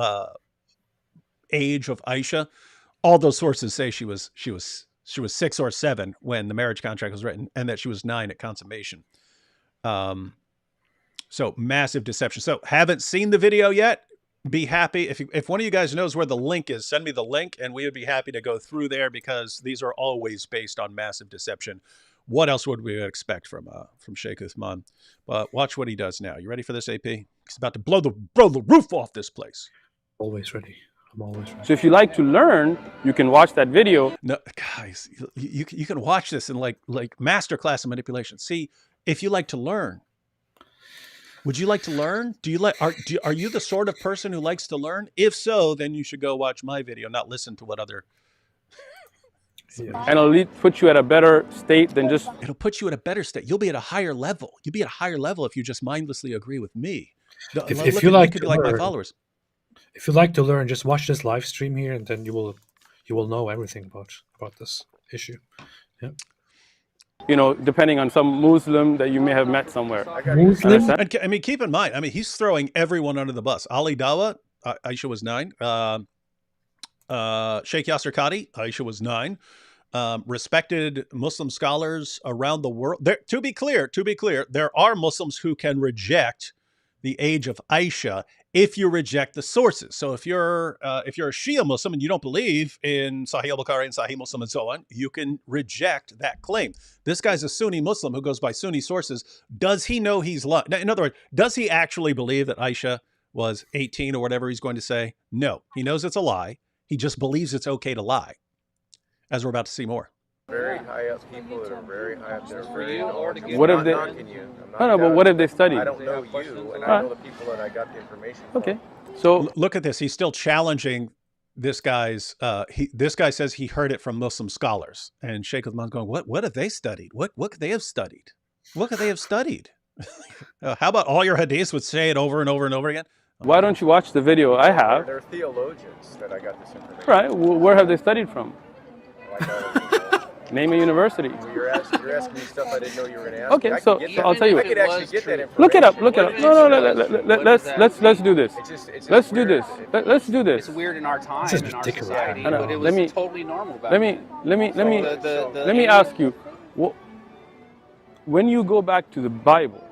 age of Aisha, all those sources say she was 6 or 7 when the marriage contract was written, and that she was 9 at consummation. So massive deception. So haven't seen the video yet? Be happy if one of you guys knows where the link is, send me the link, and we would be happy to go through there, because these are always based on massive deception. What else would we expect from Sheikh Uthman? But watch what he does now. You ready for this, AP? He's about to blow the roof off this place. Always ready. I'm always ready. So if you like to learn, you can watch that video. No, guys, you can watch this in like masterclass in manipulation. See, if you like to learn, would you like to learn? Are you the sort of person who likes to learn? If so, then you should go watch my video, not listen to what other. Yeah. And it'll put you at a better state than just... It'll put you at a better state. You'll be at a higher level. You'll be at a higher level if you just mindlessly agree with me. If you like to learn, my followers. If you like to learn, just watch this live stream here, and then you will know everything about this issue. Yeah. You know, depending on some Muslim that you may have met somewhere. Muslim? And, I mean, keep in mind, I mean, he's throwing everyone under the bus. Ali Dawa, Aisha was 9. Sheikh Yasser Qadi, Aisha was 9. Respected Muslim scholars around the world. To be clear, there are Muslims who can reject the age of Aisha if you reject the sources. So if you're a Shia Muslim and you don't believe in Sahih al-Bukhari and Sahih Muslim and so on, you can reject that claim. This guy's a Sunni Muslim who goes by Sunni sources. Does he know he's lying? In other words, does he actually believe that Aisha was 18 or whatever he's going to say? No, he knows it's a lie. He just believes it's okay to lie, as we're about to see more. Very high up people that are very high up there. What if they? No, but what if they studied? I don't know you, and I know the people that I got the information from. Okay, so look at this. He's still challenging this guy's. This guy says he heard it from Muslim scholars, and Sheikh Uthman's going, "What have they studied? What could they have studied? What could they have studied? How about all your hadiths would say it over and over and over again?" Why don't you watch the video I have? They're theologians that I got this information. Right. Where have they studied from? Name a university. Well, you're asking me stuff I didn't know you were going to ask. Okay, so I'll tell you. I could actually get that information. Look it up. No. Let's do this. Let's do this. Let's do this. It's weird in our time. This is in our ridiculous. society, but it was totally normal back then. Let me ask you. When you go back to the Bible.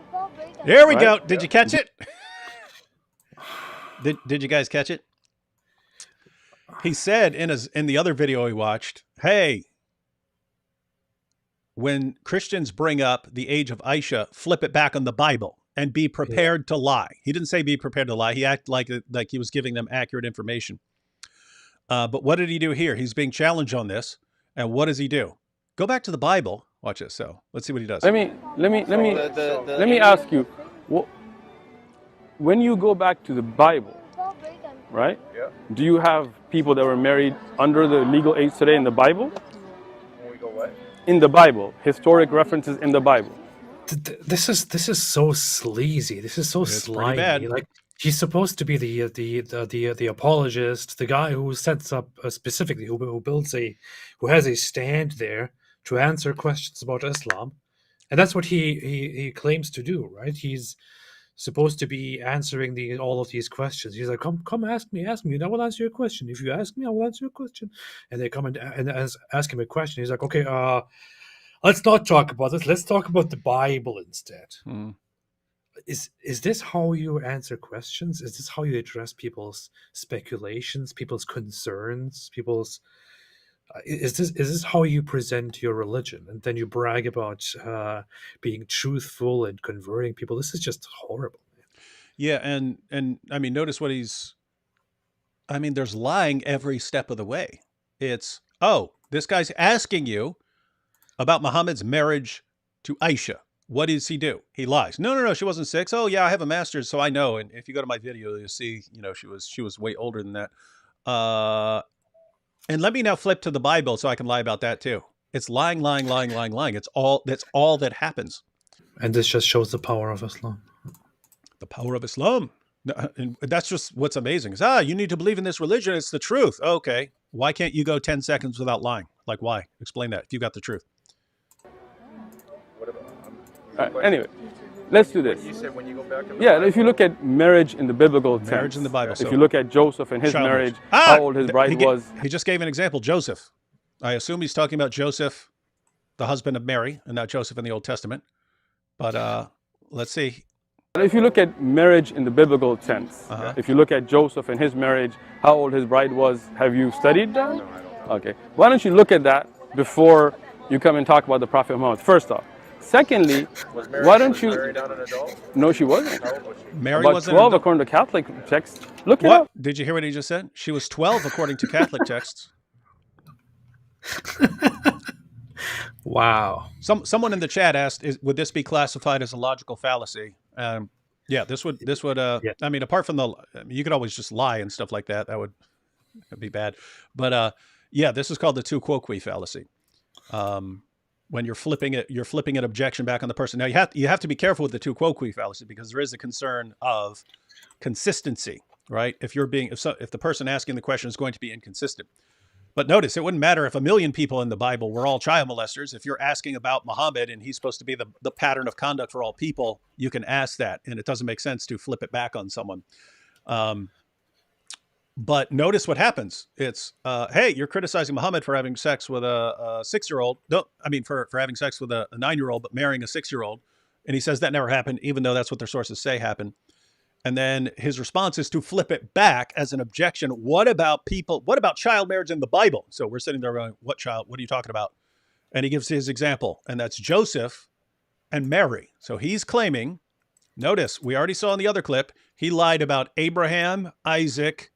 There we go. Did you catch it? Did you guys catch it? He said in the other video he watched, hey, when Christians bring up the age of Aisha, flip it back on the Bible and be prepared to lie. He didn't say be prepared to lie. He acted like he was giving them accurate information. But what did he do here? He's being challenged on this. And what does he do? Go back to the Bible. Watch this. So let's see what he does. Let me ask you. When you go back to the Bible, right? Yeah. Do you have people that were married under the legal age today in the Bible? When we go what? In the Bible, historic references in the Bible. This is so sleazy. This is so slimy. Bad. Like, he's supposed to be the apologist, the guy who sets up specifically who has a stand there to answer questions about Islam, and that's what he claims to do, right? He's supposed to be answering all of these questions. He's like, come ask me, and I will answer your question. If you ask me, I will answer your question. And they come and ask him a question. He's like, okay, let's not talk about this. Let's talk about the Bible instead. Is this how you answer questions? Is this how you address people's speculations, people's concerns, people's? Is this how you present your religion, and then you brag about being truthful and converting people? This is just horrible. Yeah, and I mean, notice what there's lying every step of the way. It's, this guy's asking you about Muhammad's marriage to Aisha. What does he do? He lies. No, she wasn't 6. Oh yeah, I have a master's, so I know. And if you go to my video, you'll see, she was way older than that. And let me now flip to the Bible so I can lie about that too. It's lying. That's all that happens. And this just shows the power of Islam. The power of Islam. And that's just what's amazing. Is you need to believe in this religion. It's the truth. Okay. Why can't you go 10 seconds without lying? Like why? Explain that if you got the truth. Anyway, let's do this. You said when you go back to the Yeah, if you look at marriage in the biblical sense, Marriage in the Bible. if you look at Joseph and his marriage, how old his bride was. He just gave an example, Joseph. I assume he's talking about Joseph, the husband of Mary, and not Joseph in the Old Testament. But let's see. If you look at marriage in the biblical sense, if you look at Joseph and his marriage, how old his bride was, have you studied that? No, I don't. Okay. Why don't you look at that before you come and talk about the Prophet Muhammad, first off. Secondly, why don't you... Mary not an adult? No, she wasn't. How old was she? Mary About wasn't 12 according to Catholic texts. Look it What? up. Did you hear what he just said? She was 12 according to Catholic texts. Wow. Someone in the chat asked, would this be classified as a logical fallacy? Yeah, this would. I mean, apart from you could always just lie and stuff like that. That would be bad. But yeah, this is called the tu quoque fallacy. When you're flipping an objection back on the person. Now you have to be careful with the tu quoque fallacy because there is a concern of consistency, right? If the person asking the question is going to be inconsistent. But notice, it wouldn't matter if 1 million people in the Bible were all child molesters. If you're asking about Muhammad and he's supposed to be the pattern of conduct for all people, you can ask that. And it doesn't make sense to flip it back on someone. But notice what happens. It's, hey, you're criticizing Muhammad for having sex with a 6-year-old. No, I mean, for having sex with a 9-year-old, but marrying a 6-year-old. And he says that never happened, even though that's what their sources say happened. And then his response is to flip it back as an objection. What about child marriage in the Bible? So we're sitting there going, what child? What are you talking about? And he gives his example, and that's Joseph and Mary. So he's claiming, notice, we already saw in the other clip, he lied about Abraham, Isaac,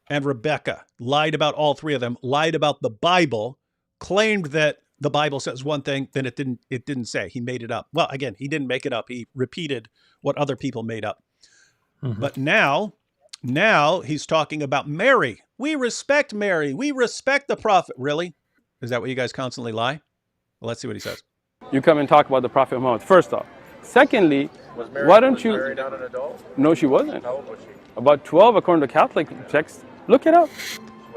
and Rebecca. Lied about all 3 of them, lied about the Bible, claimed that the Bible says one thing, then it didn't say. He made it up. Well, again, he didn't make it up. He repeated what other people made up. Mm-hmm. But now he's talking about Mary. We respect Mary. We respect the prophet. Really? Is that what you guys constantly lie? Well, let's see what he says. You come and talk about the Prophet Muhammad, first off. Secondly, why don't you... Was Mary not an adult? No, she wasn't. How old was she? About 12 according to Catholic texts. Look it up.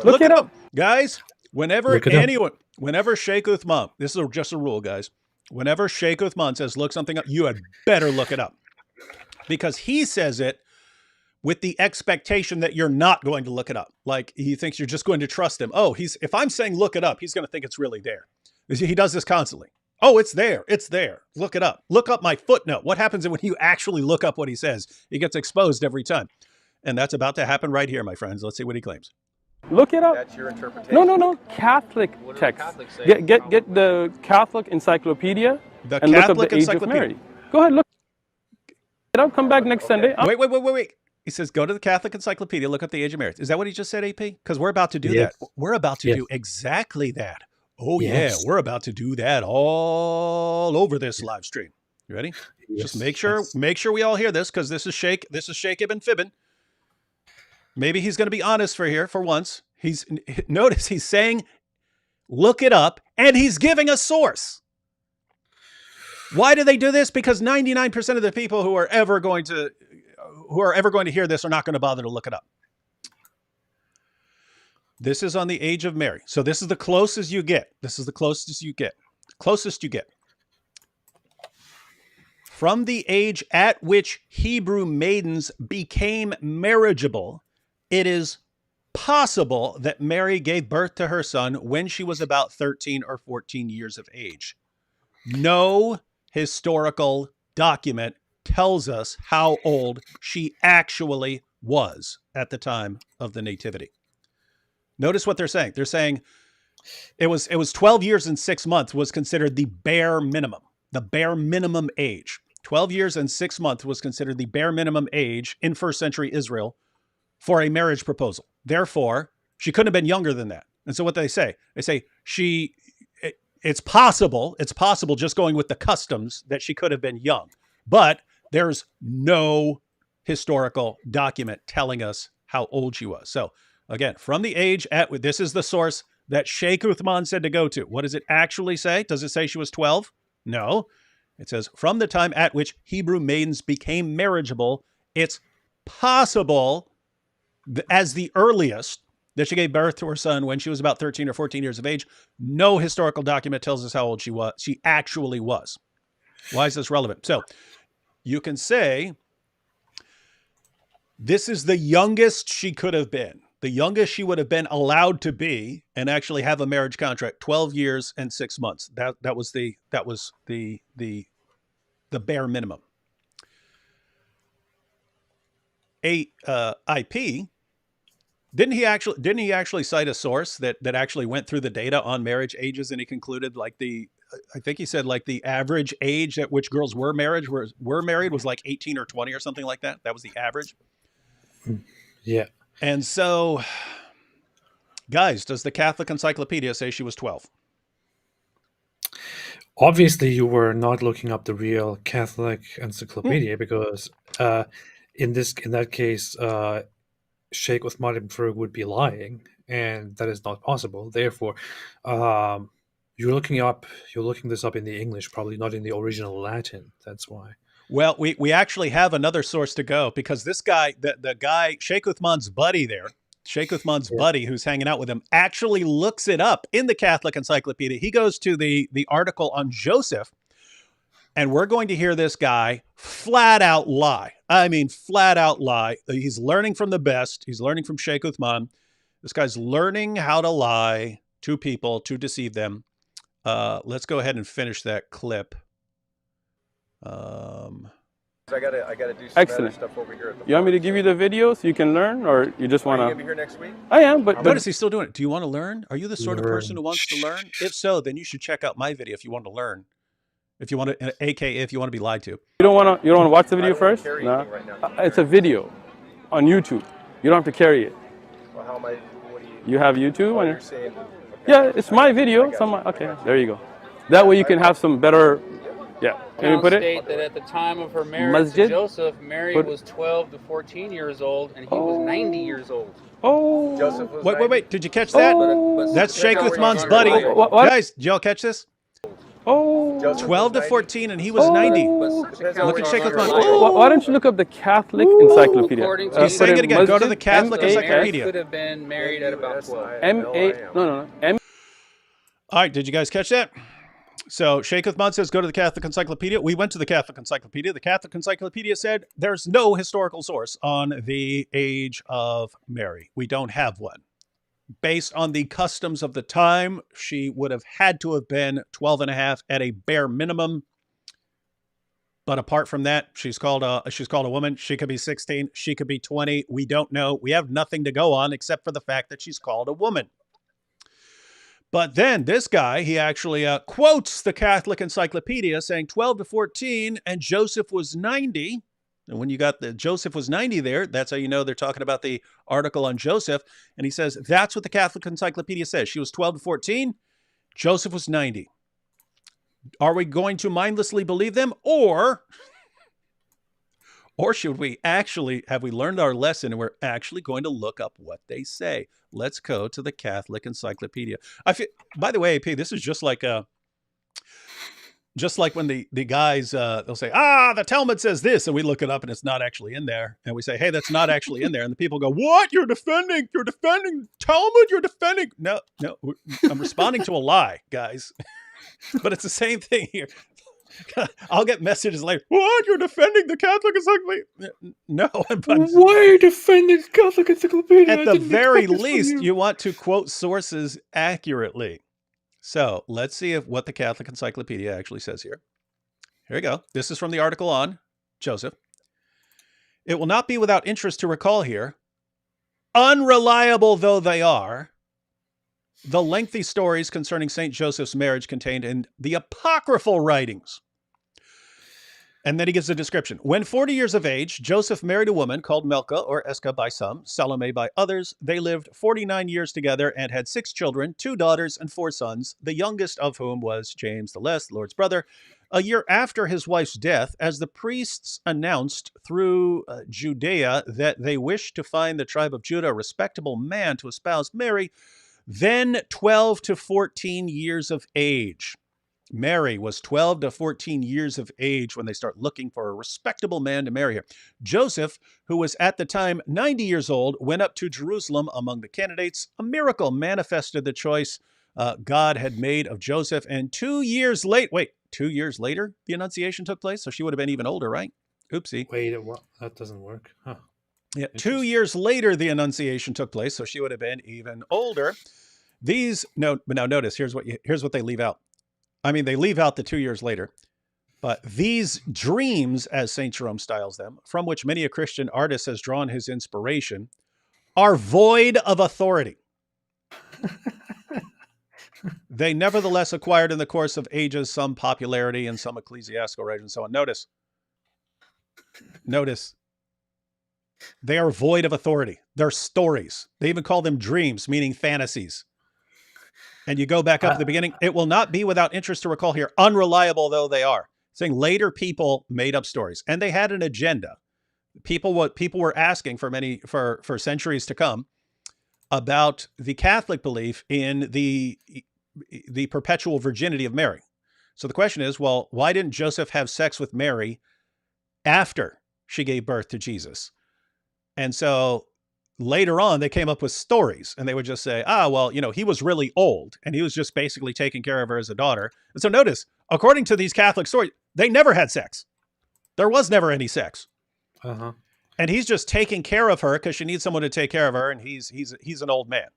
Look it up. Guys, whenever Sheikh Uthman, this is just a rule, guys. Whenever Sheikh Uthman says look something up, you had better look it up. Because he says it with the expectation that you're not going to look it up. Like he thinks you're just going to trust him. Oh, if I'm saying look it up, he's going to think it's really there. He does this constantly. Oh, it's there. It's there. Look it up. Look up my footnote. What happens when you actually look up what he says? He gets exposed every time. And that's about to happen right here, my friends. Let's see what he claims. Look it up. That's your interpretation. No. Catholic text. Get the Catholic encyclopedia and look up the age of Mary. Go ahead, look it up. Come back next Sunday. Wait. He says, go to the Catholic encyclopedia, look up the age of marriage. Is that what he just said, AP? Because we're about to do that. We're about to do exactly that. Oh, yeah. We're about to do that all over this live stream. You ready? Just make sure we all hear this, because this is Sheikh Ibn Fibbin. Maybe he's going to be honest for once. Notice he's saying, look it up, and he's giving a source. Why do they do this? Because 99% of the people who are ever going to hear this are not going to bother to look it up. This is on the age of Mary. So this is the closest you get. Closest you get. From the age at which Hebrew maidens became marriageable, it is possible that Mary gave birth to her son when she was about 13 or 14 years of age. No historical document tells us how old she actually was at the time of the nativity. Notice what they're saying. They're saying it was 12 years and 6 months was considered the bare minimum age. 12 years and 6 months was considered the bare minimum age in first century Israel for a marriage proposal. Therefore, she couldn't have been younger than that. And so what they say It's possible just going with the customs that she could have been young, but there's no historical document telling us how old she was. So again, from the age at, this is the source that Sheikh Uthman said to go to. What does it actually say? Does it say she was 12? No. It says from the time at which Hebrew maidens became marriageable, it's possible as the earliest that she gave birth to her son when she was about 13 or 14 years of age. No historical document tells us how old she was. She actually was. Why is this relevant? So you can say this is the youngest she could have been, the youngest she would have been allowed to be and actually have a marriage contract, 12 years and 6 months. That was the bare minimum. IP, didn't he actually cite a source that actually went through the data on marriage ages, and he concluded like I think he said like the average age at which girls were married was like 18 or 20 or something like that. That was the average. Yeah. And so, guys, does the Catholic Encyclopedia say she was 12? Obviously, you were not looking up the real Catholic Encyclopedia because in that case, Sheikh Uthman ibn Farooq would be lying, and that is not possible. Therefore, you're looking this up in the English, probably not in the original Latin. That's why. Well, we actually have another source to go because this guy, the guy, Sheikh Uthman's buddy there, Sheikh Uthman's buddy who's hanging out with him, actually looks it up in the Catholic Encyclopedia. He goes to the article on Joseph, and we're going to hear this guy flat out lie. I mean, flat out lie. He's learning from the best. He's learning from Sheikh Uthman. This guy's learning how to lie to people, to deceive them. Let's go ahead and finish that clip. I gotta do some Excellent. stuff over here. At the You want me to give you the video so you can learn, or you just want to? Are you gonna be here next week? I am, but What is he still doing? Do you want to learn? Are you the sort of person who wants to learn? If so, then you should check out my video if you want to learn. If you want to, aka if you want to be lied to. you don't want to watch the video first? Carry No. anything right now. It's a video on YouTube. You don't have to carry it. Well, how am I? What do you? You have YouTube Oh, on you're it? saying? Okay. Yeah, it's my video. I got you. Okay, there you go. That way you can have some better. Yeah. Can you put it? State that at the time of her marriage Masjid? to Joseph, Mary was 12 to 14 years old, and he was 90 years old. Oh. Joseph was Wait. Did you catch that? Oh. That's Sheikh how we're Uthman's going buddy. to What? Guys, did y'all catch this? Oh. Joseph 12 to was 14, and he was 90. Look at Sheikh Uthman. Why don't you look up the Catholic Encyclopedia? According to He's saying it again. Go to the Catholic Mary Encyclopedia. could have been married at about 12. M. All right, did you guys catch that? So Sheikh Uthman says, go to the Catholic Encyclopedia. We went to the Catholic Encyclopedia. The Catholic Encyclopedia said there's no historical source on the age of Mary. We don't have one. Based on the customs of the time, she would have had to have been 12 and a half at a bare minimum. But apart from that, she's called a woman. She could be 16. She could be 20. We don't know. We have nothing to go on except for the fact that she's called a woman. But then this guy, he actually quotes the Catholic Encyclopedia saying 12 to 14 and Joseph was 90. And when you got the Joseph was 90 there, that's how you know they're talking about the article on Joseph. And he says, that's what the Catholic Encyclopedia says. She was 12 to 14. Joseph was 90. Are we going to mindlessly believe them? Or should we actually, have we learned our lesson and we're actually going to look up what they say? Let's go to the Catholic Encyclopedia. I feel, by the way, AP, this is just like when the guys, they'll say, the Talmud says this, and we look it up and it's not actually in there. And we say, hey, that's not actually in there. And the people go, what? You're defending Talmud? You're defending. No, I'm responding to a lie, guys. But it's the same thing here. I'll get messages later. What? You're defending the Catholic Encyclopedia? No. Why are you defending the Catholic Encyclopedia? At the very least, you want to quote sources accurately. So let's see what the Catholic Encyclopedia actually says here. Here we go. This is from the article on Joseph. It will not be without interest to recall here, unreliable though they are, the lengthy stories concerning St. Joseph's marriage contained in the apocryphal writings. And then he gives a description. When 40 years of age, Joseph married a woman called Melka, or Eska by some, Salome by others. They lived 49 years together and had 6 children, 2 daughters and 4 sons, the youngest of whom was James the Less, the Lord's brother. A year after his wife's death, as the priests announced through Judea that they wished to find the tribe of Judah a respectable man to espouse Mary, then 12 to 14 years of age. Mary was 12 to 14 years of age when they start looking for a respectable man to marry her. Joseph, who was at the time 90 years old, went up to Jerusalem among the candidates. A miracle manifested the choice God had made of Joseph. And 2 years later, 2 years later, the Annunciation took place. So she would have been even older, right? Oopsie. Wait, what? That doesn't work. Huh. Yeah, 2 years later, the Annunciation took place. So she would have been even older. But now notice, here's what they leave out. I mean, they leave out the 2 years later, but these dreams, as St. Jerome styles them, from which many a Christian artist has drawn his inspiration, are void of authority. They nevertheless acquired in the course of ages some popularity and some ecclesiastical right and so on. Notice, they are void of authority. They're stories. They even call them dreams, meaning fantasies. And you go back up to the beginning, it will not be without interest to recall here, unreliable though they are. Saying later people made up stories and they had an agenda. What people were asking for centuries to come about the Catholic belief in the perpetual virginity of Mary. So the question is, well, why didn't Joseph have sex with Mary after she gave birth to Jesus? And so later on, they came up with stories and they would just say, he was really old and he was just basically taking care of her as a daughter. And so notice, according to these Catholic stories, they never had sex. There was never any sex. Uh-huh. And he's just taking care of her because she needs someone to take care of her. And he's an old man.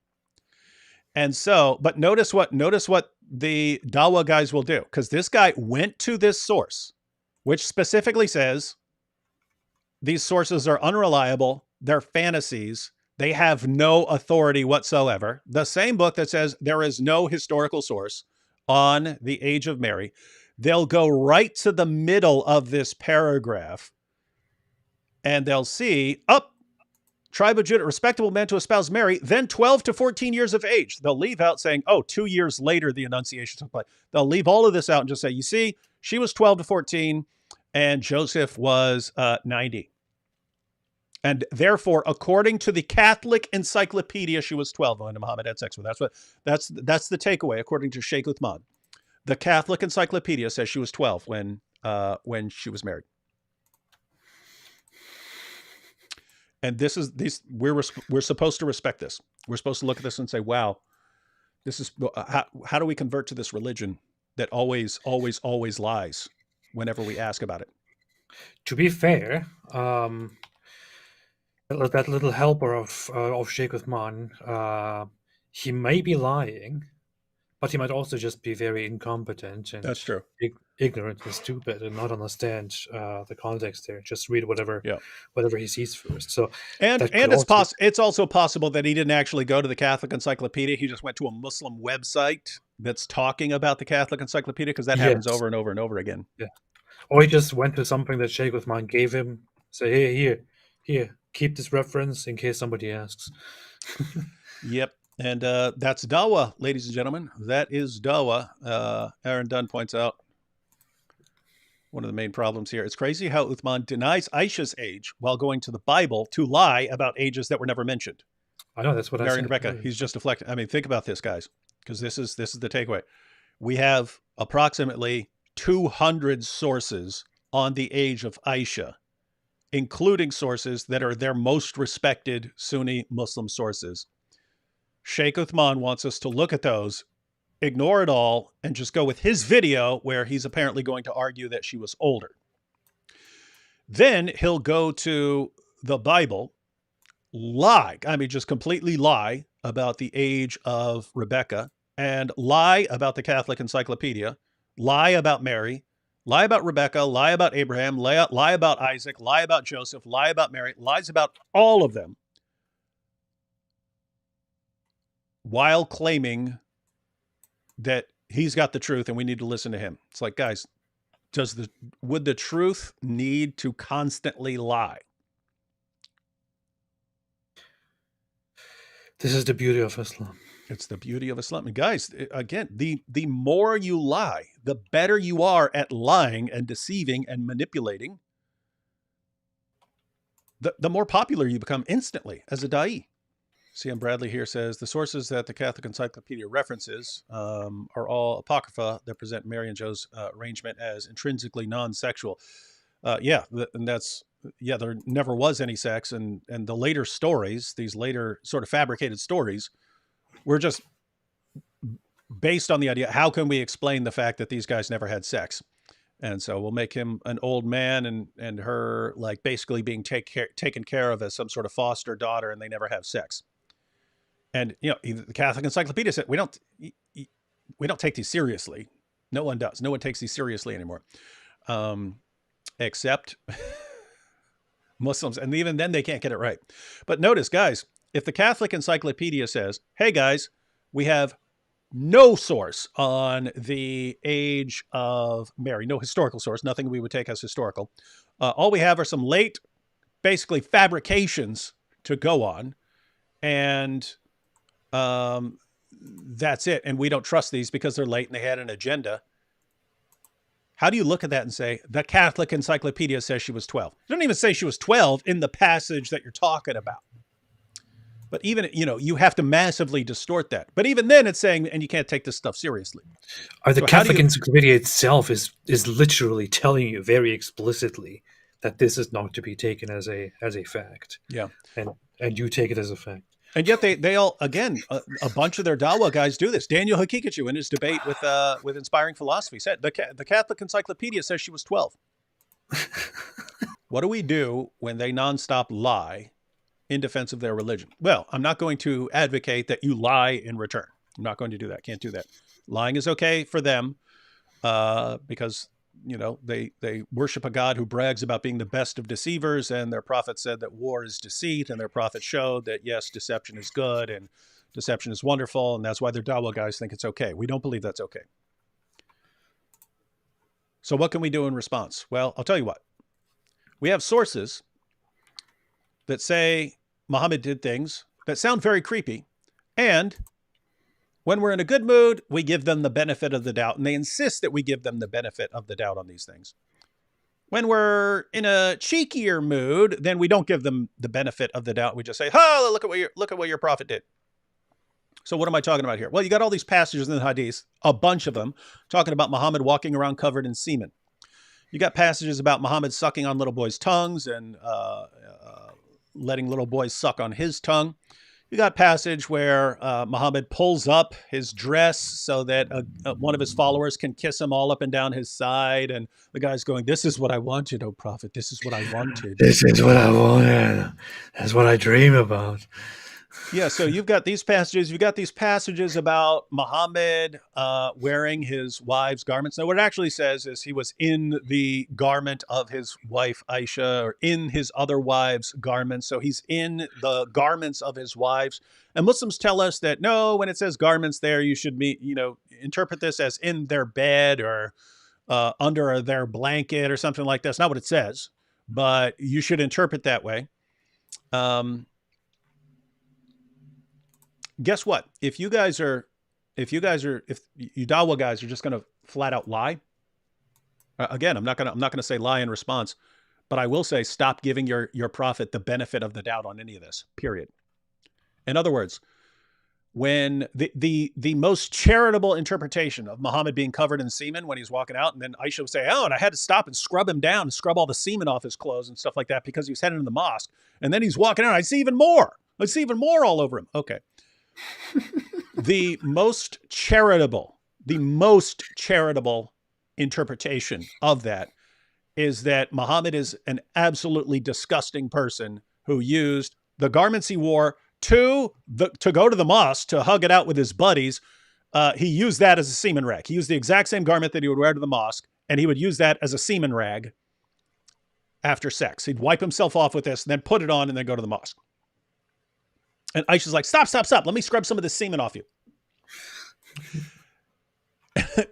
And so, but notice what the Dawa guys will do, because this guy went to this source, which specifically says these sources are unreliable. They're fantasies. They have no authority whatsoever. The same book that says there is no historical source on the age of Mary. They'll go right to the middle of this paragraph and they'll see, tribe of Judah, respectable man to espouse Mary, then 12 to 14 years of age. They'll leave out saying, 2 years later, the Annunciation took place. They'll leave all of this out and just say, you see, she was 12 to 14 and Joseph was 90. And therefore, according to the Catholic Encyclopedia, she was 12 when Muhammad had sex with her. That's the takeaway, according to Sheikh Uthman. The Catholic Encyclopedia says she was 12 when she was married. And we're supposed to respect this. We're supposed to look at this and say, wow, this is how do we convert to this religion that always, always, always lies whenever we ask about it? To be fair, that little helper of Sheikh Uthman, he may be lying, but he might also just be very incompetent and that's true, ignorant and stupid, and not understand the context there. Just read whatever he sees first. So it's also possible that he didn't actually go to the Catholic Encyclopedia. He just went to a Muslim website that's talking about the Catholic Encyclopedia, because that happens over and over and over again. Yeah, or he just went to something that Sheikh Uthman gave him. Say, here. Keep this reference in case somebody asks. Yep. And that's Dawa, ladies and gentlemen. That is Dawa. Aaron Dunn points out one of the main problems here. It's crazy how Uthman denies Aisha's age while going to the Bible to lie about ages that were never mentioned. I know, that's what I said. Rebecca, he's just deflecting. I mean, think about this, guys, because this is the takeaway. We have approximately 200 sources on the age of Aisha, including sources that are their most respected Sunni Muslim sources. Sheikh Uthman wants us to look at those, ignore it all, and just go with his video where he's apparently going to argue that she was older. Then he'll go to the Bible, just completely lie about the age of Rebecca, and lie about the Catholic Encyclopedia, lie about Mary, lie about Rebecca, lie about Abraham, lie about Isaac, lie about Joseph, lie about Mary, lies about all of them, while claiming that he's got the truth and we need to listen to him. It's like, guys, would the truth need to constantly lie? This is the beauty of Islam. It's the beauty of Islam. And guys, again, the more you lie, the better you are at lying and deceiving and manipulating, the more popular you become instantly as a da'i. C.M. Bradley here says, the sources that the Catholic Encyclopedia references are all apocrypha that present Mary and Joe's arrangement as intrinsically non-sexual. And that's, there never was any sex. And the later stories, these later sort of fabricated stories, were just based on the idea, how can we explain the fact that these guys never had sex? And so we'll make him an old man and her like basically being taken care of as some sort of foster daughter, and they never have sex. And, the Catholic Encyclopedia said, we don't take these seriously. No one does. No one takes these seriously anymore. Except Muslims. And even then they can't get it right. But notice, guys, if the Catholic Encyclopedia says, hey guys, we have no source on the age of Mary, no historical source, nothing we would take as historical. All we have are some late, basically fabrications to go on. And that's it. And we don't trust these because they're late and they had an agenda. How do you look at that and say, the Catholic Encyclopedia says she was 12? It doesn't even say she was 12 in the passage that you're talking about. But even, you have to massively distort that. But even then it's saying, and you can't take this stuff seriously. The Catholic Encyclopedia itself is literally telling you very explicitly that this is not to be taken as a fact. Yeah. And you take it as a fact. And yet they all, again, a bunch of their Dawa guys do this. Daniel Hakikachu, in his debate with Inspiring Philosophy, said the Catholic Encyclopedia says she was 12. What do we do when they nonstop lie in defense of their religion? Well, I'm not going to advocate that you lie in return. I'm not going to do that. Can't do that. Lying is okay for them because they worship a God who brags about being the best of deceivers, and their prophet said that war is deceit, and their prophet showed that, yes, deception is good and deception is wonderful, and that's why their Dawa guys think it's okay. We don't believe that's okay. So what can we do in response? Well, I'll tell you what. We have sources that say Muhammad did things that sound very creepy, and when we're in a good mood, we give them the benefit of the doubt, and they insist that we give them the benefit of the doubt on these things. When we're in a cheekier mood, then we don't give them the benefit of the doubt. We just say, "Oh, look at what your prophet did." So what am I talking about here? Well, you got all these passages in the Hadith, a bunch of them, talking about Muhammad walking around covered in semen. You got passages about Muhammad sucking on little boys' tongues and letting little boys suck on his tongue. You got passage where Muhammad pulls up his dress so that one of his followers can kiss him all up and down his side. And the guy's going, "This is what I wanted, O Prophet. This is what I wanted. This is what I wanted. That's what I dream about." Yeah, so you've got these passages. You've got these passages about Muhammad wearing his wife's garments. Now, what it actually says is he was in the garment of his wife, Aisha, or in his other wives' garments. So he's in the garments of his wives. And Muslims tell us that, no, when it says garments there, you should interpret this as in their bed or under their blanket or something like that. That's not what it says, but you should interpret that way. Guess what? If you Dawa guys are just going to flat out lie, again, I'm not going to say lie in response, but I will say stop giving your prophet the benefit of the doubt on any of this, period. In other words, when the most charitable interpretation of Muhammad being covered in semen when he's walking out, and then Aisha would say, "Oh, and I had to stop and scrub him down and scrub all the semen off his clothes and stuff like that because he was heading to the mosque. And then he's walking out. I see even more all over him." Okay. The most charitable interpretation of that is that Muhammad is an absolutely disgusting person who used the garments he wore to go to the mosque to hug it out with his buddies. He used that as a semen rag. He used the exact same garment that he would wear to the mosque, and he would use that as a semen rag after sex. He'd wipe himself off with this, and then put it on, and then go to the mosque. And Aisha's like, stop. Let me scrub some of this semen off you.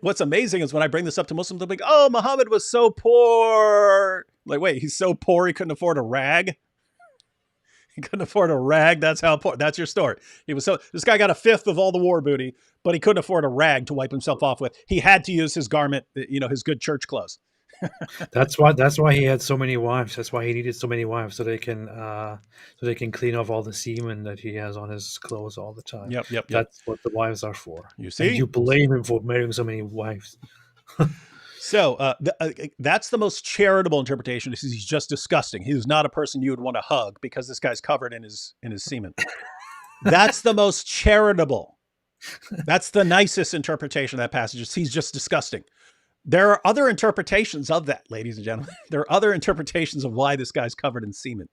what's amazing is when I bring this up to Muslims, they'll be like, oh, Muhammad was so poor. Like, wait, he's so poor he couldn't afford a rag? He couldn't afford a rag? That's how poor. That's your story. This guy got a fifth of all the war booty, but he couldn't afford a rag to wipe himself off with. He had to use his garment, his good church clothes. That's why he had so many wives. That's why he needed so many wives, so they can clean off all the semen that he has on his clothes all the time. Yep. That's what the wives are for. You see? And you blame him for marrying so many wives. So that's the most charitable interpretation. He's just disgusting. He's not a person you would want to hug because this guy's covered in his semen. That's the most charitable. That's the nicest interpretation of that passage. He's just disgusting. There are other interpretations of that, ladies and gentlemen. There are other interpretations of why this guy's covered in semen.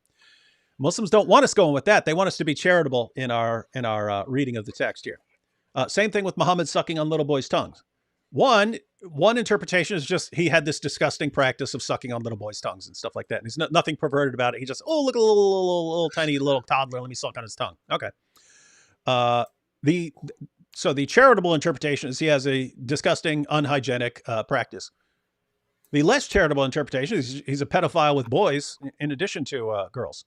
Muslims don't want us going with that. They want us to be charitable in our reading of the text here. Same thing with Muhammad sucking on little boys' tongues. One interpretation is just he had this disgusting practice of sucking on little boys' tongues and stuff like that. And there's nothing perverted about it. He just, look at a little tiny little toddler. Let me suck on his tongue. Okay. So the charitable interpretation is he has a disgusting, unhygienic practice. The less charitable interpretation is he's a pedophile with boys in addition to girls.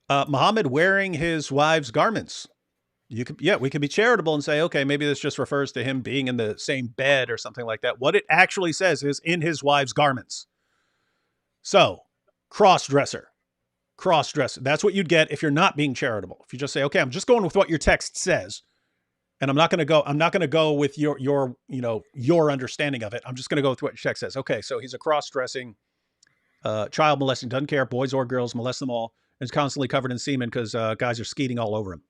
Muhammad wearing his wife's garments. We could be charitable and say, okay, maybe this just refers to him being in the same bed or something like that. What it actually says is in his wife's garments. So, cross-dresser. That's what you'd get if you're not being charitable. If you just say, okay, I'm just going with what your text says, and I'm not going to go with your understanding of it. I'm just going to go with what your text says. Okay, so he's a cross-dressing, child molesting, doesn't care, boys or girls, molest them all, and is constantly covered in semen because guys are skeeting all over him.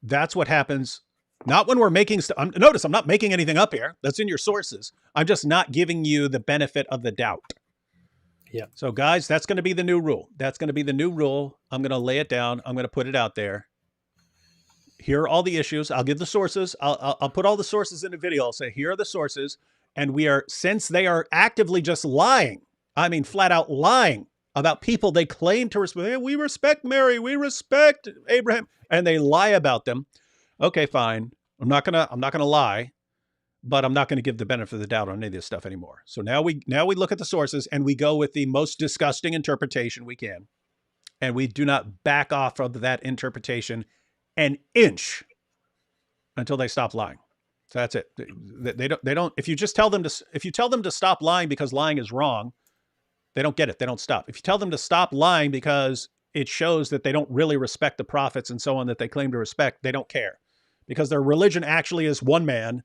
That's what happens. Not when we're making stuff. Notice I'm not making anything up here. That's in your sources. I'm just not giving you the benefit of the doubt. Yeah. So guys, that's going to be the new rule. That's going to be the new rule. I'm going to lay it down. I'm going to put it out there. Here are all the issues. I'll give the sources. I'll put all the sources in the video. I'll say, here are the sources. And since they are actively just lying, I mean, flat out lying about people they claim to respect. Hey, we respect Mary. We respect Abraham. And they lie about them. Okay, fine. I'm not gonna lie, but I'm not going to give the benefit of the doubt on any of this stuff anymore. So now we look at the sources and we go with the most disgusting interpretation we can. And we do not back off of that interpretation an inch until they stop lying. So that's it. They don't, if you tell them to stop lying because lying is wrong, they don't get it. They don't stop. If you tell them to stop lying because it shows that they don't really respect the prophets and so on that they claim to respect, they don't care. Because their religion actually is one man,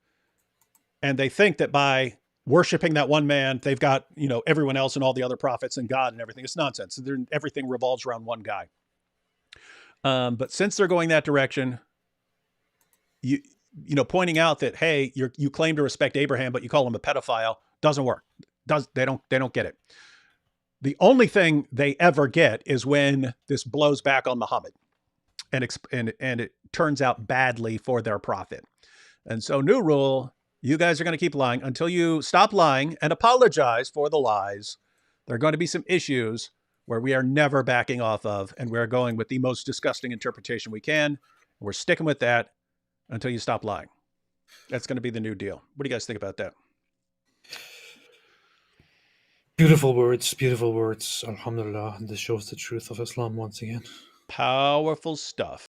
and they think that by worshiping that one man, they've got, everyone else and all the other prophets and God and everything. It's nonsense. Everything revolves around one guy. But since they're going that direction, pointing out that, hey, you claim to respect Abraham, but you call him a pedophile, doesn't work. They don't get it. The only thing they ever get is when this blows back on Muhammad and it turns out badly for their prophet. And so new rule, you guys are going to keep lying until you stop lying and apologize for the lies. There are going to be some issues where we are never backing off of, and we're going with the most disgusting interpretation we can. We're sticking with that until you stop lying. That's going to be the new deal. What do you guys think about that? Beautiful words. Alhamdulillah. This shows the truth of Islam once again. Powerful stuff.